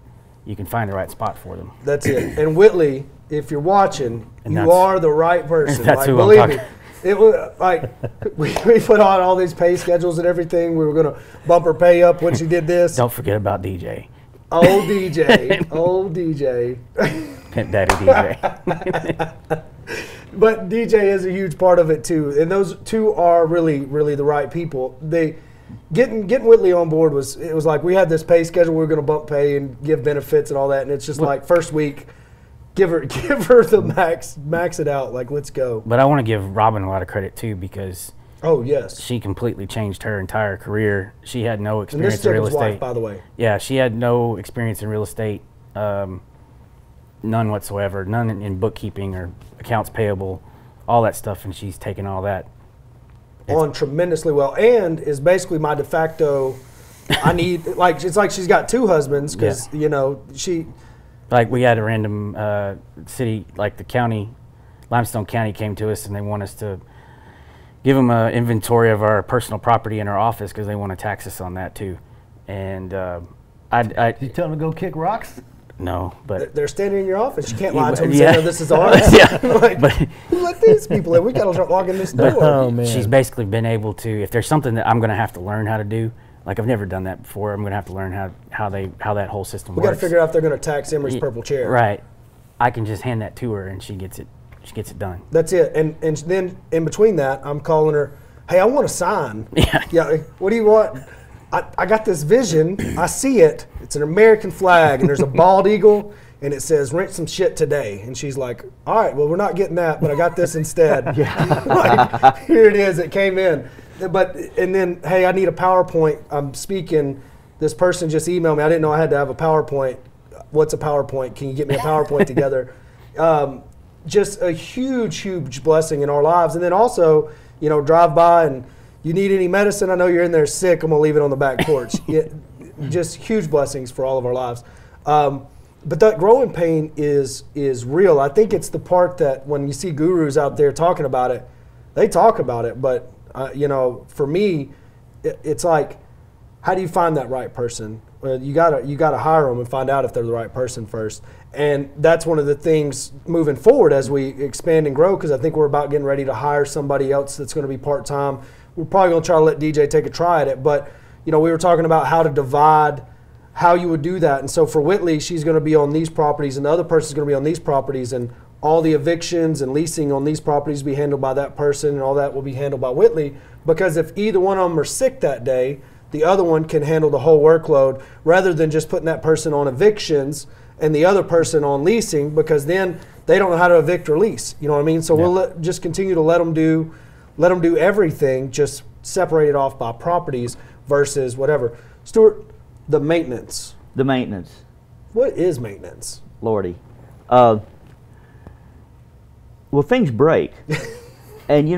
you can find the right spot for them. That's it. And Whitley, if you're watching, you are the right person. That's who believe I'm me. talking. It was like we put on all these pay schedules and everything. We were going to bump her pay up when she did this. Don't forget about DJ. Old DJ. Daddy DJ. But DJ is a huge part of it too, and those 2 are really, really the right people. Getting Whitley on board was like we had this pay schedule. We were going to bump pay and give benefits and all that, and it's just like first week, give her the max it out. Like, let's go. But I want to give Robin a lot of credit too, because she completely changed her entire career. She had no experience in real estate. Wife, by the way. Yeah, she had no experience in real estate, none whatsoever. None in bookkeeping or accounts payable, all that stuff, and she's taken all that on tremendously well, and is basically my de facto. It's like she's got 2 husbands because Like we had a random city, like the county, Limestone County came to us and they want us to give them an inventory of our personal property in our office because they want to tax us on that too. And You tell them to go kick rocks? no, but They're standing in your office. You can't lie to them. Yeah. Say, no, this is ours. Yeah. Like, but who let these people in? We got to start logging this door. Oh, man. she's basically been able to, if there's something that I'm going to have to learn how to do, like I've never done that before, I'm going to have to learn how that whole system We works. got to figure out if they're going to tax Emery's purple chair. Right. I can just hand that to her and she gets it done. That's it. And then in between that, I'm calling her, hey, I want a sign. Yeah. Yeah. What do you want? I got this vision. I see it. It's an American flag, and there's a bald eagle, and it says, rent some shit today. And she's like, all right, well, we're not getting that, but I got this instead. Like, here it is. It came in. And then, hey, I need a PowerPoint. I'm speaking. This person just emailed me. I didn't know I had to have a PowerPoint. What's a PowerPoint? Can you get me a PowerPoint together? Just a huge, huge blessing in our lives. And then also, drive by and you need any medicine? I know you're in there sick. I'm going to leave it on the back porch. Just huge blessings for all of our lives. But that growing pain is real. I think it's the part that when you see gurus out there talking about it, they talk about it. But, for me, it's like, how do you find that right person? You gotta hire them and find out if they're the right person first. And that's one of the things moving forward as we expand and grow, because I think we're about getting ready to hire somebody else that's going to be part-time. We're probably going to try to let DJ take a try at it. But, we were talking about how to divide, how you would do that. And so for Whitley, she's going to be on these properties and the other person's going to be on these properties, and all the evictions and leasing on these properties will be handled by that person, and all that will be handled by Whitley. Because if either one of them are sick that day, the other one can handle the whole workload rather than just putting that person on evictions and the other person on leasing, because then they don't know how to evict or lease. You know what I mean? So we'll just continue to let them do everything, just separate it off by properties versus whatever. Stuart, the maintenance. The maintenance. What is maintenance? Lordy. Well, things break. And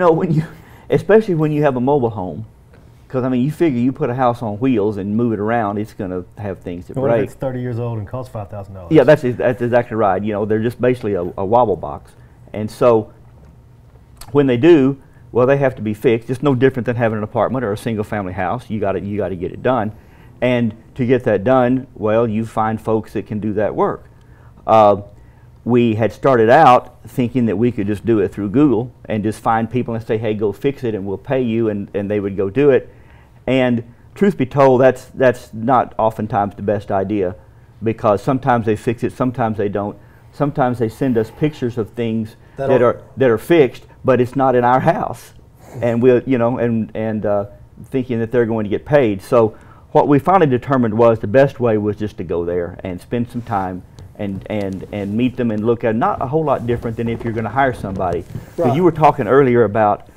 especially when you have a mobile home, because you figure you put a house on wheels and move it around, it's going to have things that What break. if it's 30 years old and costs $5,000? Yeah, that's exactly right. They're just basically a wobble box. And so when they do, well, they have to be fixed. It's no different than having an apartment or a single family house. You got to get it done. And to get that done, well, you find folks that can do that work. We had started out thinking that we could just do it through Google and just find people and say, hey, go fix it and we'll pay you, and they would go do it. And truth be told, that's not oftentimes the best idea, because sometimes they fix it, sometimes they don't. Sometimes they send us pictures of things that are fixed, but it's not in our house, and we'll thinking that they're going to get paid. So what we finally determined was the best way was just to go there and spend some time and meet them and look at. Not a whole lot different than if you're going to hire somebody. Right. You were talking earlier about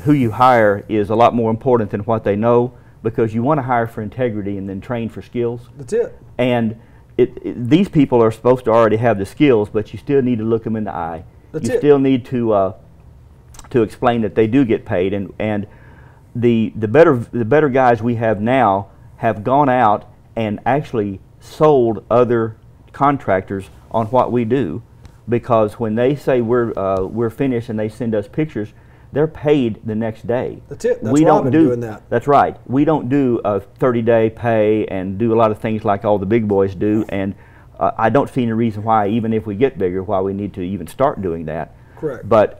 who you hire is a lot more important than what they know, because you want to hire for integrity and then train for skills. That's it. And these people are supposed to already have the skills, but you still need to look them in the eye. That's you it. Still need to explain that they do get paid, and the better guys we have now have gone out and actually sold other contractors on what we do, because when they say we're finished and they send us pictures, they're paid the next day. That's it. That's why I've been doing that. That's right. We don't do a 30-day pay and do a lot of things like all the big boys do, and I don't see any reason why, even if we get bigger, why we need to even start doing that. Correct. But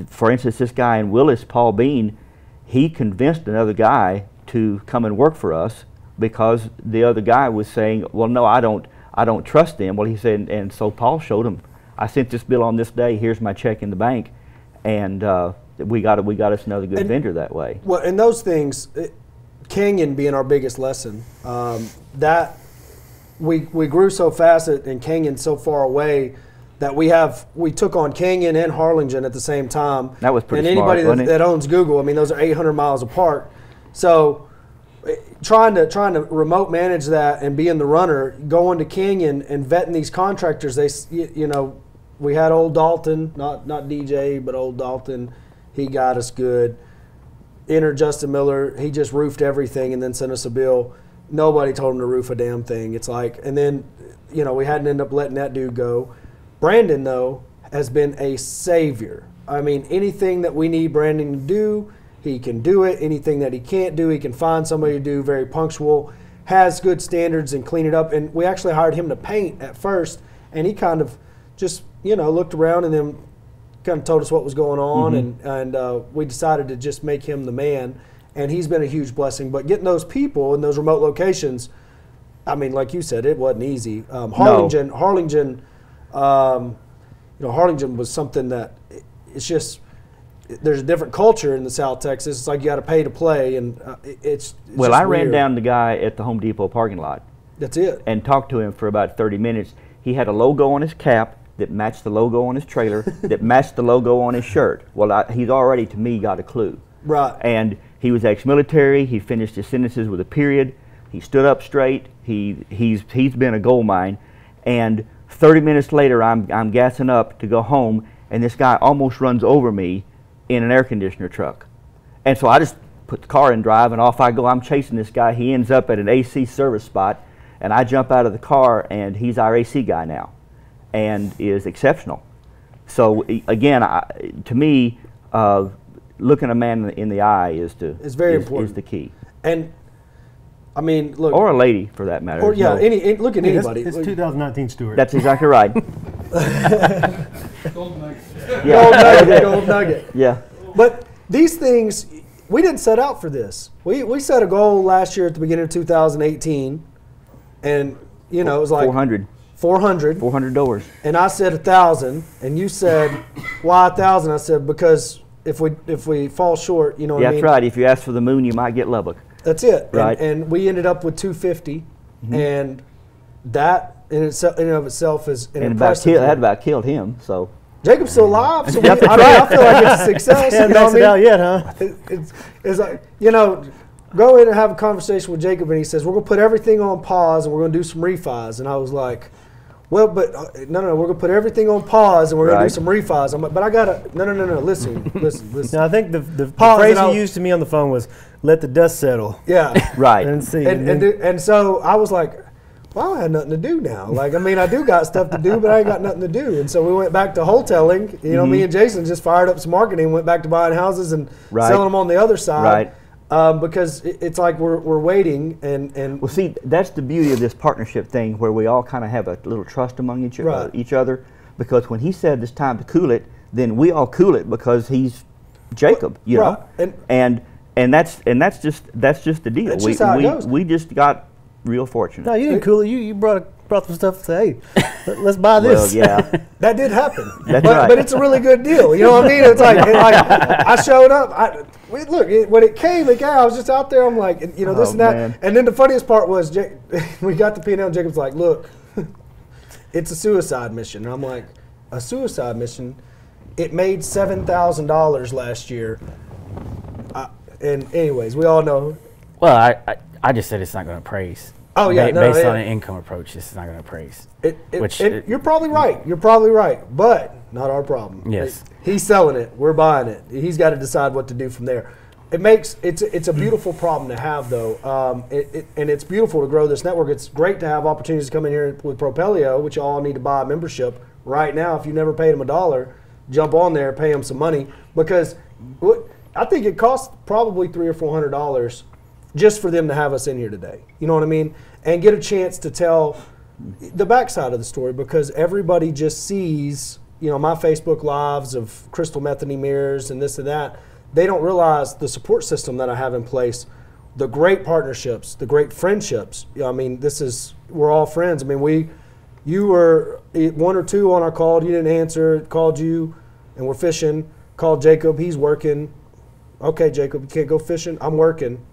for instance, this guy in Willis, Paul Bean, he convinced another guy to come and work for us, because the other guy was saying, well, no, I don't trust them. Well, he said, and so Paul showed him, I sent this bill on this day, here's my check in the bank, and we got us another good vendor that way. Well, and those things, Canyon being our biggest lesson, that we grew so fast and Canyon so far away that we took on Canyon and Harlingen at the same time. That was pretty smart. And anybody that owns Google, those are 800 miles apart. So trying to remote manage that and being the runner, going to Canyon and vetting these contractors, we had old Dalton, not DJ, but old Dalton. He got us good. Enter Justin Miller. He just roofed everything and then sent us a bill. Nobody told him to roof a damn thing. It's like, and then, you know, we hadn't ended up letting that dude go. Brandon, though, has been a savior. I mean, anything that we need Brandon to do, he can do it. Anything that he can't do, he can find somebody to do. Very punctual, has good standards and clean it up. And we actually hired him to paint at first, and he kind of just, you know, looked around and then kind of told us what was going on, and we decided to just make him the man. And he's been a huge blessing. But getting those people in those remote locations, I mean, like you said, it wasn't easy. Harlingen, you know, Harlingen was something that it's just, there's a different culture in the South Texas. It's like you got to pay to play, and it's well, just I ran weird. down the guy at the Home Depot parking lot. That's it. And talked to him for about 30 minutes. He had a logo on his cap that matched the logo on his trailer, that matched the logo on his shirt. Well, he's already, to me, got a clue. Right. And he was ex-military. He finished his sentences with a period. He stood up straight. He's been a gold mine. And 30 minutes later, I'm gassing up to go home, and this guy almost runs over me in an air conditioner truck. And so I just put the car in drive, and off I go. I'm chasing this guy. He ends up at an AC service spot, and I jump out of the car, and he's our AC guy now, and is exceptional. So again, to me, looking a man in the eye is very important. Is the key. And I mean, look, or a lady for that matter. Or yeah, look at anybody. It's 2019, Stuart. That's exactly right. Gold nugget. Yeah. Gold nugget. Yeah. But these things, we didn't set out for this. We set a goal last year at the beginning of 2018, and you know it was like 400 doors. And I said 1,000, and you said, why 1,000? I said because if we fall short, you know what I mean? That's right. If you ask for the moon, you might get Lubbock. That's it. Right. And we ended up with 250, and that in and of itself is an impressive. That about killed him. So Jacob's still alive, so That's I feel like it's a success. Hasn't You know what I maxed it mean? out yet, huh? It's like, you know, go in and have a conversation with Jacob, and he says, we're going to put everything on pause, and we're going to do some refis. And I was like, well, but no, we're going to put everything on pause, and we're going to do some refis. I'm like, but I got to, no, listen. No, I think the Pause phrase and you used to me on the phone was, let the dust settle. Yeah. right. And see. And so I was like, well, I had nothing to do now. Like, I mean, I do got stuff to do, but I ain't got nothing to do. And so we went back to wholesaling. You know, me and Jason just fired up some marketing, went back to buying houses and selling them on the other side. Right. Because it's like we're waiting and well, see, that's the beauty of this partnership thing, where we all kind of have a little trust among each other. Because when he said it's time to cool it, then we all cool it because he's Jacob, you know. And that's just the deal. That's just how it goes. We just got real fortunate. No, you didn't cool it. You brought some stuff and say, hey, let's buy this. Well, yeah. that did happen. That's right. But it's a really good deal. You know what I mean? It's like I showed up. When it came, I was just out there. I'm like, you know, this and that. Man. And then the funniest part was we got the P&L, and Jacob's like, look, it's a suicide mission. And I'm like, a suicide mission? It made $7,000 last year. And anyways, we all know. Well, I just said it's not going to appraise. Oh yeah, based on an income approach, this is not going to appraise. You're probably right. You're probably right, but not our problem. Yes, he's selling it. We're buying it. He's got to decide what to do from there. It's a beautiful problem to have, though, and it's beautiful to grow this network. It's great to have opportunities to come in here with Propelio, which you all need to buy a membership right now. If you never paid them $1, jump on there, pay them some money, because I think it costs probably $300 or $400 just for them to have us in here today. You know what I mean? And get a chance to tell the backside of the story, because everybody just sees, you know, my Facebook lives of crystal methany mirrors and this and that. They don't realize the support system that I have in place, the great partnerships, the great friendships. You know, I mean, we're all friends. I mean, you were one or two on our call, you didn't answer, called you, and we're fishing. Called Jacob, he's working. Okay, Jacob, you can't go fishing? I'm working.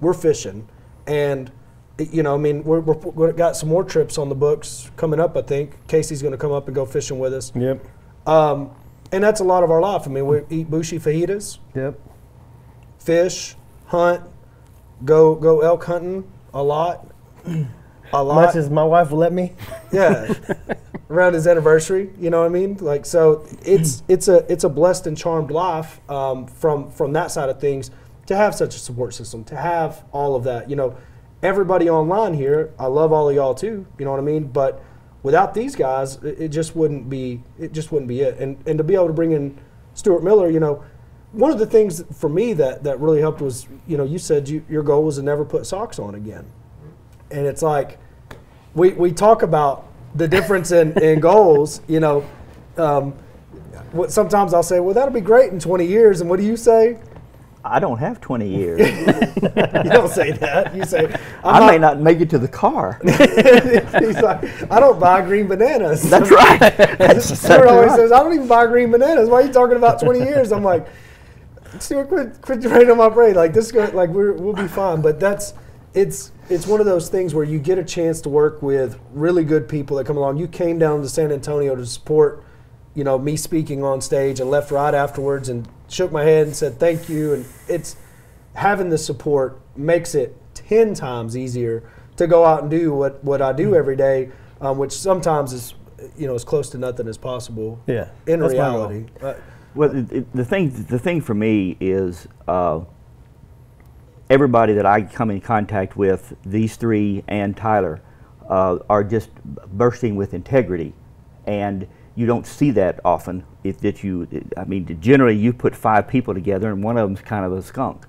We're fishing. And, you know, I mean, we've got some more trips on the books coming up, I think. Casey's going to come up and go fishing with us. Yep. And that's a lot of our life. I mean, we eat bushi fajitas. Yep. Fish, hunt, go elk hunting a lot. A lot. Much as my wife will let me. Yeah. Around his anniversary, you know what I mean? Like, so it's a blessed and charmed life from that side of things, to have such a support system, to have all of that. You know, everybody online here, I love all of y'all too, you know what I mean? But without these guys, it just wouldn't be it. And to be able to bring in Stuart Miller, you know, one of the things for me that really helped was, you know, you said your goal was to never put socks on again. And it's like, we talk about the difference in goals, you know. Sometimes I'll say, well, that'll be great in 20 years. And what do you say? I don't have 20 years. You don't say that. You say, I may not make it to the car. He's like, I don't buy green bananas. That's right. That's Stuart always says, I don't even buy green bananas. Why are you talking about 20 years? I'm like, Stuart, quit raining on my parade. Like this, like we'll be fine. But it's one of those things where you get a chance to work with really good people that come along. You came down to San Antonio to support, you know, me speaking on stage, and left right afterwards and shook my head and said thank you. And it's having the support makes it 10 times easier to go out and do what I do every day, which sometimes is, you know, as close to nothing as possible. Yeah, in reality. Well, the thing for me is everybody that I come in contact with, these three and Tyler, are just bursting with integrity, and you don't see that often. I mean, generally you put 5 people together and one of them's kind of a skunk,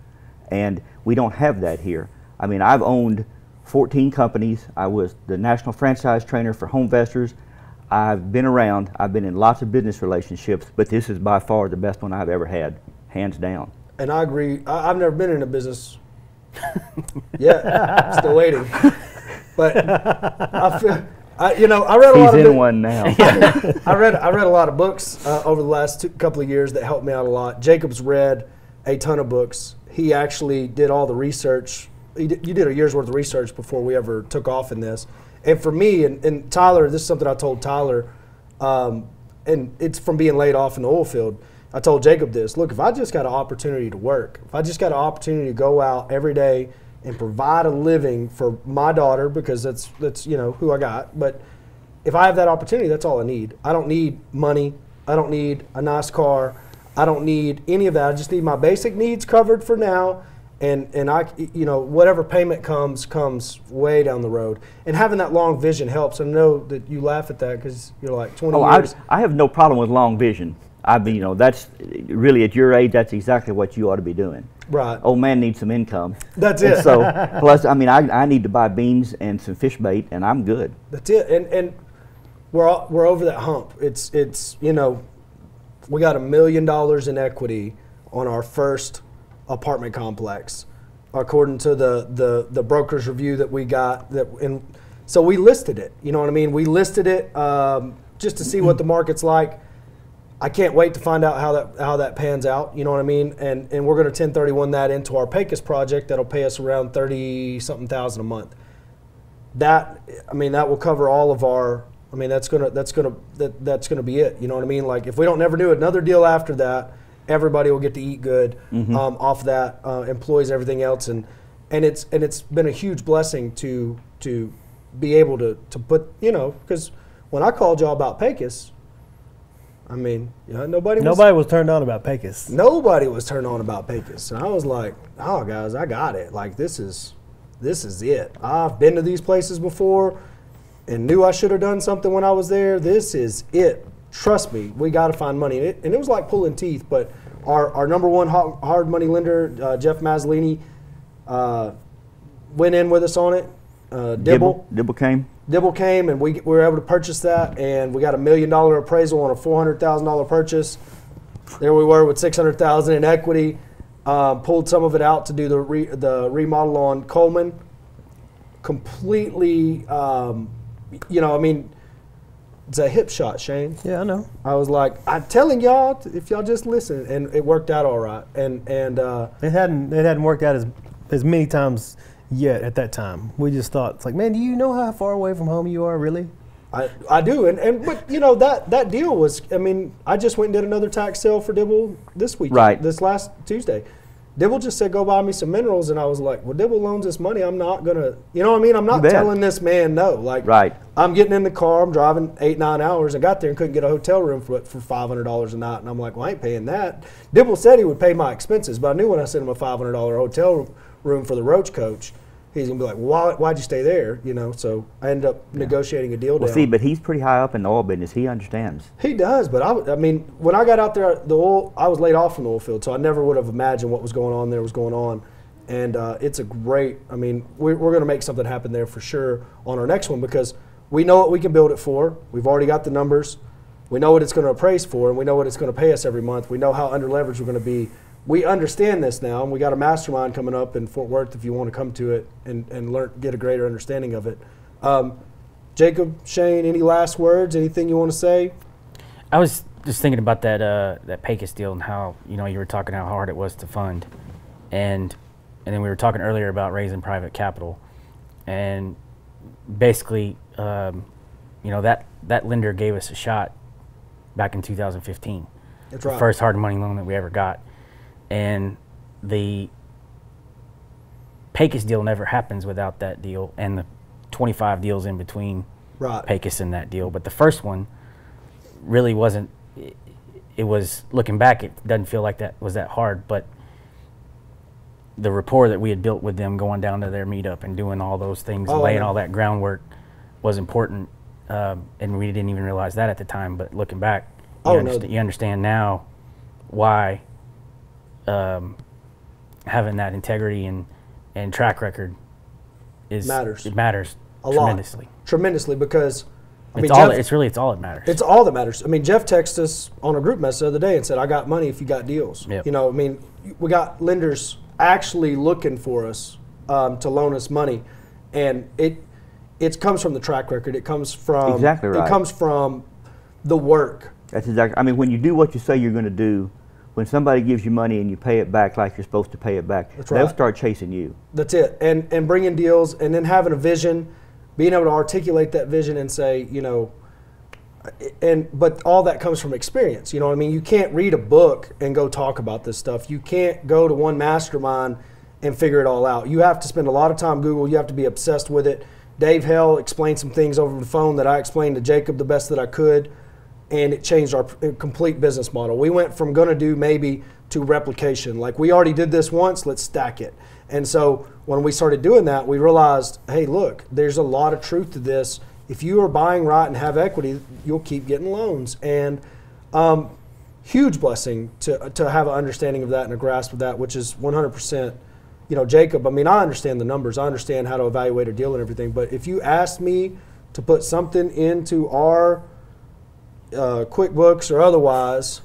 and we don't have that here. I mean, I've owned 14 companies. I was the national franchise trainer for Homevestors. I've been around. I've been in lots of business relationships, but this is by far the best one I've ever had, hands down. And I agree. I've never been in a business yet. Still waiting. But I feel. You know, I read a lot of. He's in one now. I read a lot of books over the last couple of years that helped me out a lot. Jacob's read a ton of books. He actually did all the research. You did a year's worth of research before we ever took off in this. And for me and Tyler, this is something I told Tyler, and it's from being laid off in the oil field. I told Jacob this. Look, if I just got an opportunity to work, if I just got an opportunity to go out every day and provide a living for my daughter, because that's you know who I got. But if I have that opportunity, that's all I need. I don't need money. I don't need a nice car. I don't need any of that. I just need my basic needs covered for now, and I, you know, whatever payment comes way down the road. And having that long vision helps. I know that you laugh at that because you're like 20 years. I have no problem with long vision. You know, that's really at your age, that's exactly what you ought to be doing. Right. Old man needs some income. That's it. So, plus, I mean, I need to buy beans and some fish bait, and I'm good. That's it. And we're over that hump. It's you know, we got $1 million in equity on our first apartment complex, according to the broker's review that we got. So we listed it. You know what I mean? We listed it just to see what the market's like. I can't wait to find out how that pans out. You know what I mean? And we're going to 1031 that into our Pecos project. That'll pay us around $30-something thousand a month. That will cover all of our. I mean, that's gonna be it. You know what I mean? Like if we don't never do another deal after that, everybody will get to eat good off that, employees, everything else, and it's been a huge blessing to be able to put, you know, because when I called y'all about Pecos, I mean, you know, nobody was turned on about Pecos. Nobody was turned on about Pecos, and I was like, oh guys, I got it. Like this is it. I've been to these places before and knew I should have done something when I was there. This is it. Trust me, we got to find money. And it was like pulling teeth, but our number one hard money lender, Jeff Mazzolini, went in with us on it. Dibble came, and we were able to purchase that, and we got $1 million appraisal on a $400,000 purchase. There we were with $600,000 in equity. Pulled some of it out to do the remodel on Coleman. Completely, you know, I mean, it's a hip shot, Shayne. Yeah, I know. I was like, I'm telling y'all, if y'all just listen, and it worked out all right. And it hadn't worked out as many times yet at that time. We just thought, it's like, man, do you know how far away from home you are, really? I do, but you know that deal was. I mean, I just went and did another tax sale for Dibble this week, right? This last Tuesday. Dibble just said, "Go buy me some minerals," and I was like, "Well, Dibble loans this money. I'm not gonna, you know what I mean? I'm not telling this man no. Like, right? I'm getting in the car. I'm driving 8-9 hours. I got there and couldn't get a hotel room for $500 a night, and I'm like, well, I ain't paying that. Dibble said he would pay my expenses, but I knew when I sent him a $500 hotel room for the Roach Coach, he's gonna be like, why'd you stay there? You know, so I end up negotiating a deal down. See, but he's pretty high up in the oil business. He understands. He does, but I mean, when I got out there, I was laid off from the oil field, so I never would have imagined what was going on there was going on. And it's a great, I mean, we're going to make something happen there for sure on our next one, because we know what we can build it for. We've already got the numbers. We know what it's going to appraise for, and we know what it's going to pay us every month. We know how under leveraged we're going to be. We understand this now, and we got a mastermind coming up in Fort Worth if you want to come to it and get a greater understanding of it. Jacob, Shayne, any last words? Anything you want to say? I was just thinking about that Pecos deal and how, you know, you were talking how hard it was to fund, and then we were talking earlier about raising private capital, and basically, you know, that lender gave us a shot back in 2015. That's right. The first hard money loan that we ever got. And the Pecos deal never happens without that deal and the 25 deals in between Pecos and that deal. But the first one really wasn't, it was, looking back, it doesn't feel like that was that hard, but the rapport that we had built with them going down to their meetup and doing all those things and laying all that groundwork was important, and we didn't even realize that at the time, but looking back, you understand now why having that integrity and track record matters. It matters tremendously, because I mean, it's all that matters. It's all that matters. I mean, Jeff texted us on a group message the other day and said, "I got money if you got deals." Yep. You know, I mean, we got lenders actually looking for us to loan us money, and it comes from the track record. It comes from It comes from the work. That's exactly. I mean, when you do what you say you're going to do, when somebody gives you money and you pay it back like you're supposed to pay it back, they'll start chasing you. That's it. And bringing deals, and then having a vision, being able to articulate that vision and say, you know, but all that comes from experience. You know what I mean? You can't read a book and go talk about this stuff. You can't go to one mastermind and figure it all out. You have to spend a lot of time Google. You have to be obsessed with it. Dave Hell explained some things over the phone that I explained to Jacob the best that I could, and it changed our complete business model. We went from gonna do maybe to replication. Like, we already did this once, let's stack it. And so when we started doing that, we realized, hey, look, there's a lot of truth to this. If you are buying right and have equity, you'll keep getting loans. And huge blessing to have an understanding of that and a grasp of that, which is 100%. You know, Jacob, I mean, I understand the numbers. I understand how to evaluate a deal and everything. But if you asked me to put something into our QuickBooks or otherwise,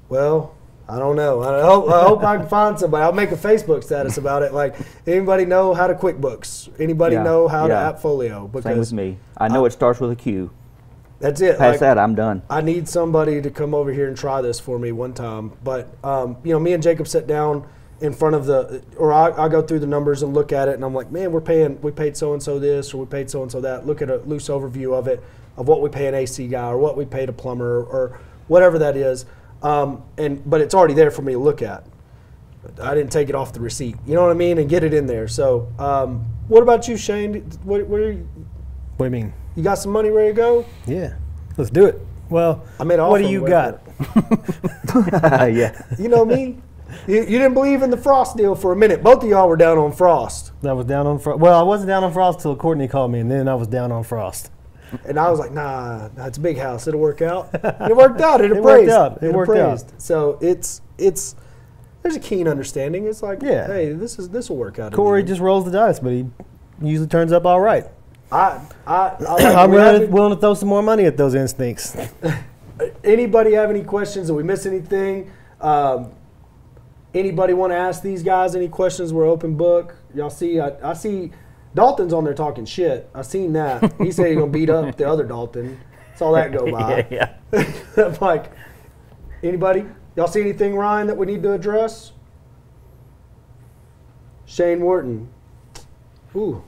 well, I don't know. I hope I can find somebody. I'll make a Facebook status about it. Like, anybody know how to QuickBooks? Anybody know how to AppFolio? Because same with me. I know it starts with a Q. That's it. Past that, I'm done. I need somebody to come over here and try this for me one time. But you know, me and Jacob sat down in front of I go through the numbers and look at it, and I'm like, man, we paid so and so this, or we paid so and so that. Look at a loose overview of it, of what we pay an AC guy, or what we paid a plumber, or whatever that is. But it's already there for me to look at. I didn't take it off the receipt, you know what I mean, and get it in there. So, what about you, Shayne? What do you mean? You got some money ready to go? Yeah, let's do it. Well, what do you got? Yeah. You know me. You didn't believe in the Frost deal for a minute. Both of y'all were down on Frost. I was down on Frost. Well, I wasn't down on Frost till Courtney called me, and then I was down on Frost. And I was like, nah, it's a big house. It'll work out. And it worked out. It appraised. It worked out. So it's there's a keen understanding. It's like, hey, this will work out. Corey just rolls the dice, but he usually turns up all right. I'm willing to throw some more money at those instincts. Anybody have any questions? Did we miss anything? Anybody want to ask these guys any questions? We're open book. Y'all see, I see Dalton's on there talking shit. I seen that. He said he's going to beat up the other Dalton. Saw that go by. Yeah. Like, anybody? Y'all see anything, Ryan, that we need to address? Shayne Wharton. Ooh.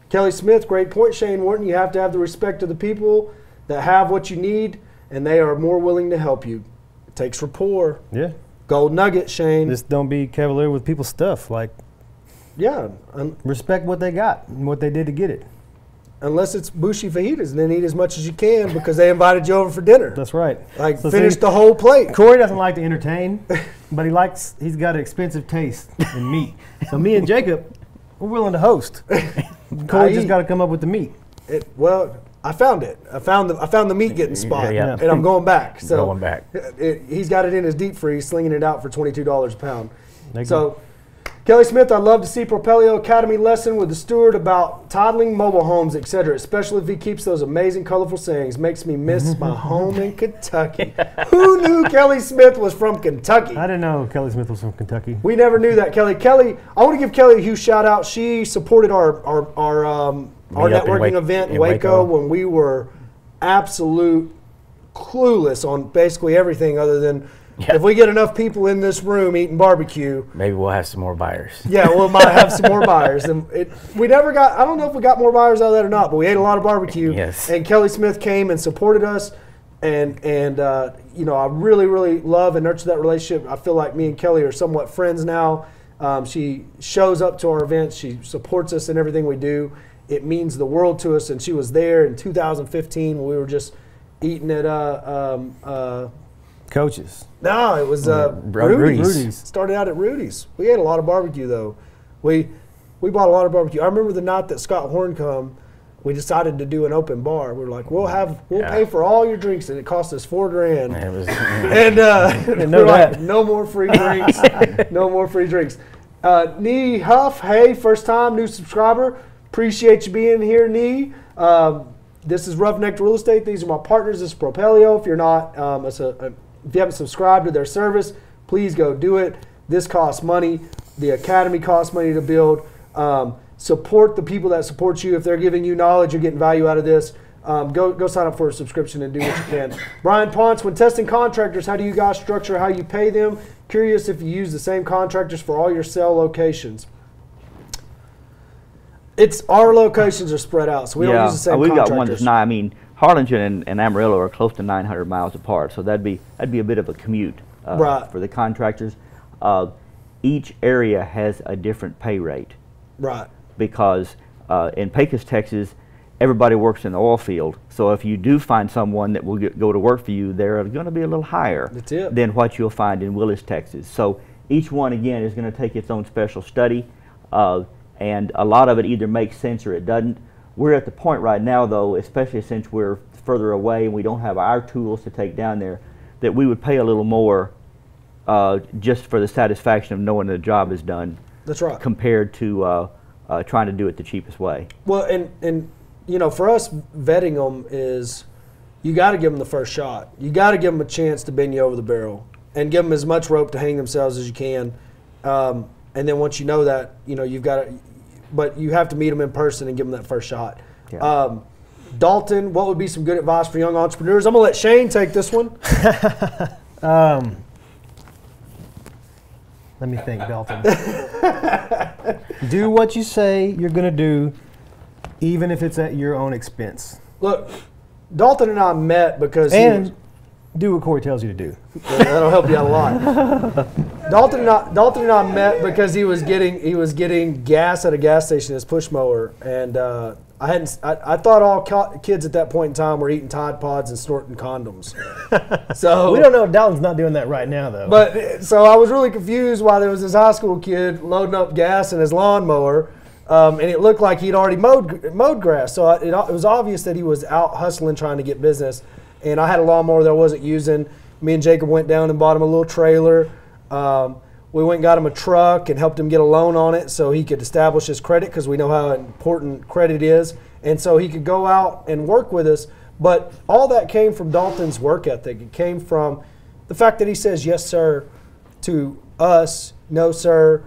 Kelly Smith, great point, Shayne Wharton. You have to have the respect of the people that have what you need, and they are more willing to help you. It takes rapport. Yeah. Gold nugget, Shayne. Just don't be cavalier with people's stuff. Like, yeah. Respect what they got and what they did to get it. unless it's Bushi fajitas, and then eat as much as you can because they invited you over for dinner. That's right. Like, so finish the whole plate. Corey doesn't like to entertain, but he's got an expensive taste in meat. So me and Jacob, we're willing to host. Corey just got to come up with the meat. Well, I found it. I found the meat getting spot, Yeah. and I'm going back. So Going back. He's got it in his deep freeze, slinging it out for $22 a pound. Thank So, Kelly Smith, I'd love to see Propelio Academy lesson with the Stuart about toddling, mobile homes, etc., especially if he keeps those amazing, colorful sayings. Makes me miss my home in Kentucky. Who knew Kelly Smith was from Kentucky? I didn't know Kelly Smith was from Kentucky. We never knew that, Kelly. Kelly, I want to give Kelly a huge shout out. She supported our networking event in Waco when we were absolute clueless on basically everything other than if we get enough people in this room eating barbecue, maybe we'll have some more buyers. Yeah, we might have some more buyers. And we never got, I don't know if we got more buyers out of that or not, but we ate a lot of barbecue. Yes. And Kelly Smith came and supported us. And you know, I really, really love and nurture that relationship. I feel like me and Kelly are somewhat friends now. She shows up to our events. She supports us in everything we do. It means the world to us. And she was there in 2015 when we were just eating at Coaches. No, it was Rudy's. Started out at Rudy's. We ate a lot of barbecue though. We bought a lot of barbecue. I remember the night that Scott Horn come, we decided to do an open bar. We were like, we'll pay for all your drinks, and it cost us $4,000. It was, and we're like, no more free drinks. No more free drinks. Nee Huff, hey, first time, new subscriber. Appreciate you being here, Nee. This is Roughneck Real Estate. These are my partners. This is Propelio. If you're not, if you haven't subscribed to their service, please go do it. This costs money. The academy costs money to build. Support the people that support you. If they're giving you knowledge, you're getting value out of this. Go sign up for a subscription and do what you can. Brian Ponce, when testing contractors, how do you guys structure how you pay them? Curious if you use the same contractors for all your sale locations. Our locations are spread out, so we don't use the same contractors. We've got one that's not. I mean, Harlingen and Amarillo are close to 900 miles apart, so that'd be a bit of a commute for the contractors. Each area has a different pay rate. Right. Because in Pecos, Texas, everybody works in the oil field. So if you do find someone that will go to work for you, they're going to be a little higher than what you'll find in Willis, Texas. So each one, again, is going to take its own special study. And a lot of it either makes sense or it doesn't. We're at the point right now, though, especially since we're further away and we don't have our tools to take down there, that we would pay a little more just for the satisfaction of knowing the job is done. That's right. Compared to trying to do it the cheapest way. Well, and you know, for us, vetting them is you got to give them the first shot. You got to give them a chance to bend you over the barrel and give them as much rope to hang themselves as you can. And then once you know that, you know, you've got to, but you have to meet them in person and give them that first shot. Yeah. Dalton, what would be some good advice for young entrepreneurs? I'm going to let Shayne take this one. Let me think, Dalton. Do what you say you're going to do, even if it's at your own expense. Look, Dalton and I met because do what Corey tells you to do. That'll help you out a lot. Dalton and I met because he was getting gas at a gas station, his push mower, and I thought all kids at that point in time were eating Tide Pods and snorting condoms. So we don't know if Dalton's not doing that right now, though. But so I was really confused why there was this high school kid loading up gas in his lawnmower, and it looked like he'd already mowed grass. So it was obvious that he was out hustling trying to get business. And I had a lawnmower that I wasn't using. Me and Jacob went down and bought him a little trailer. We went and got him a truck and helped him get a loan on it so he could establish his credit, because we know how important credit is. And so he could go out and work with us. But all that came from Dalton's work ethic. It came from the fact that he says yes, sir, to us, no, sir,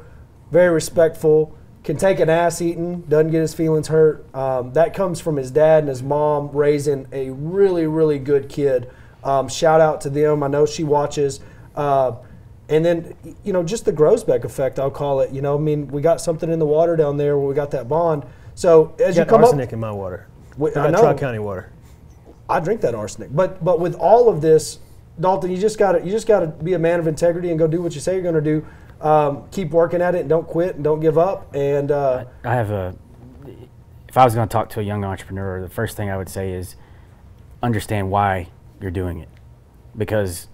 very respectful, can take an ass eating, doesn't get his feelings hurt. That comes from his dad and his mom raising a really, really good kid. Shout out to them. I know she watches. And then, you know, just the Grosbeck effect, I'll call it. You know, I mean, we got something in the water down there where we got that bond. So as you come arsenic in my water. I got Tri-County water. I drink that arsenic. But with all of this, Dalton, you just gotta be a man of integrity and go do what you say you're going to do. Keep working at it and don't quit and don't give up. And I have if I was going to talk to a young entrepreneur, the first thing I would say is understand why you're doing it. Because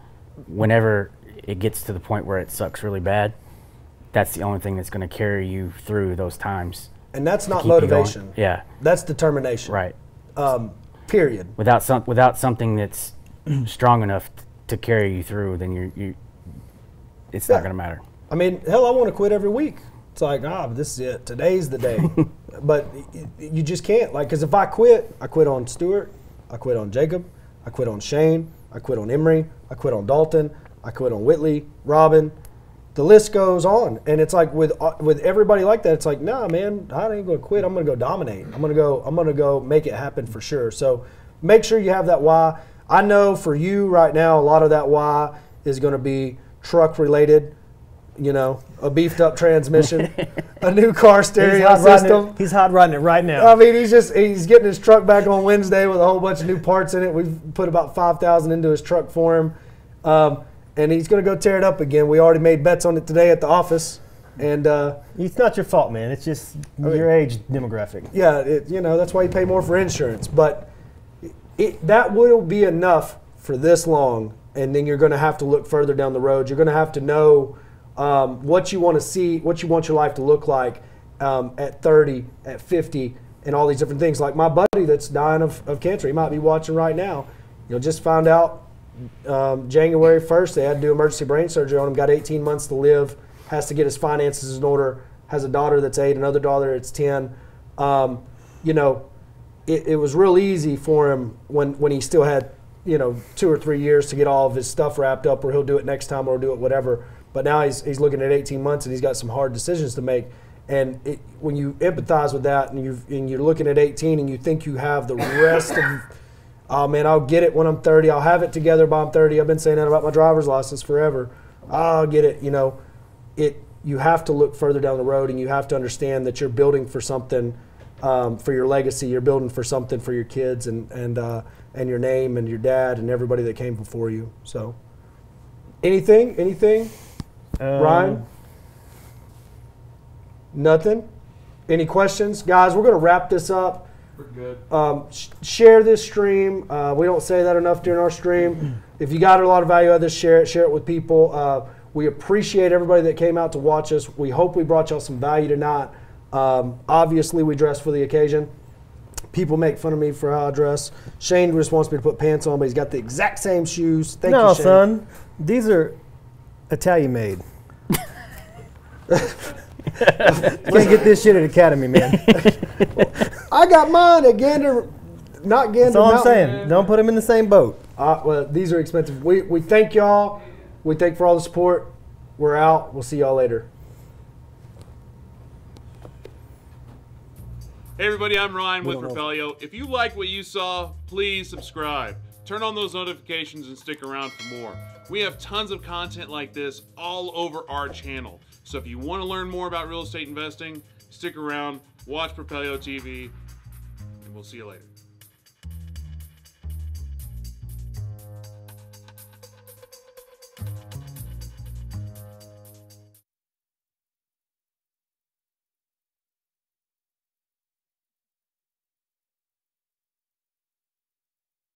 whenever it gets to the point where it sucks really bad, that's the only thing that's going to carry you through those times. And that's not motivation. Yeah. That's determination. Right. Period. Without something that's strong enough to carry you through, then it's not going to matter. I mean, hell, I want to quit every week. It's like, this is it. Today's the day. But you just can't. Like, because if I quit on Stuart, I quit on Jacob, I quit on Shayne, I quit on Emery, I quit on Dalton, I quit on Whitley, Robin. The list goes on. And it's like with everybody like that, it's like, nah, man, I ain't gonna quit. I'm gonna go dominate. I'm gonna go make it happen for sure. So make sure you have that why. I know for you right now, a lot of that why is gonna be truck related. You know, a beefed up transmission, a new car stereo system. He's hot rodding it right now. I mean, he's getting his truck back on Wednesday with a whole bunch of new parts in it. We've put about $5,000 into his truck for him. And he's going to go tear it up again. We already made bets on it today at the office. And it's not your fault, man. It's just your age demographic. Yeah, that's why you pay more for insurance. But that will be enough for this long. And then you're going to have to look further down the road. You're going to have to know what you want to see, what you want your life to look like at 30, at 50, and all these different things. Like my buddy that's dying of cancer. He might be watching right now. Just found out January 1st they had to do emergency brain surgery on him, got 18 months to live, has to get his finances in order, has a daughter that's 8, another daughter that's 10. It was real easy for him when he still had 2 or 3 years to get all of his stuff wrapped up, or he'll do it next time or do it whatever. But now he's looking at 18 months and he's got some hard decisions to make. And when you empathize with that and you're looking at 18 and you think you have the rest of, oh man, I'll get it when I'm 30. I'll have it together by I'm 30. I've been saying that about my driver's license forever. I'll get it. You have to look further down the road, and you have to understand that you're building for something, for your legacy. You're building for something for your kids and your name and your dad and everybody that came before you. So, anything? Ryan? Nothing? Any questions? Guys, we're going to wrap this up. We're good. Share this stream. We don't say that enough during our stream. If you got a lot of value out of this, share it with people. We appreciate everybody that came out to watch us. We hope we brought y'all some value tonight. Obviously, we dress for the occasion. People make fun of me for how I dress. Shayne just wants me to put pants on, but he's got the exact same shoes. Thank you, Shayne. No, son. These are Italian made. Can't get this shit at Academy, man. I got mine at Gander, not Gander. That's all I'm Mountain. saying. Don't put them in the same boat. Well, these are expensive. We thank y'all. We thank for all the support. We're out. We'll see y'all later. Hey everybody, I'm Ryan with Propelio. If you like what you saw, please subscribe. Turn on those notifications and stick around for more. We have tons of content like this all over our channel. So if you want to learn more about real estate investing, stick around, watch Propelio TV, and we'll see you later.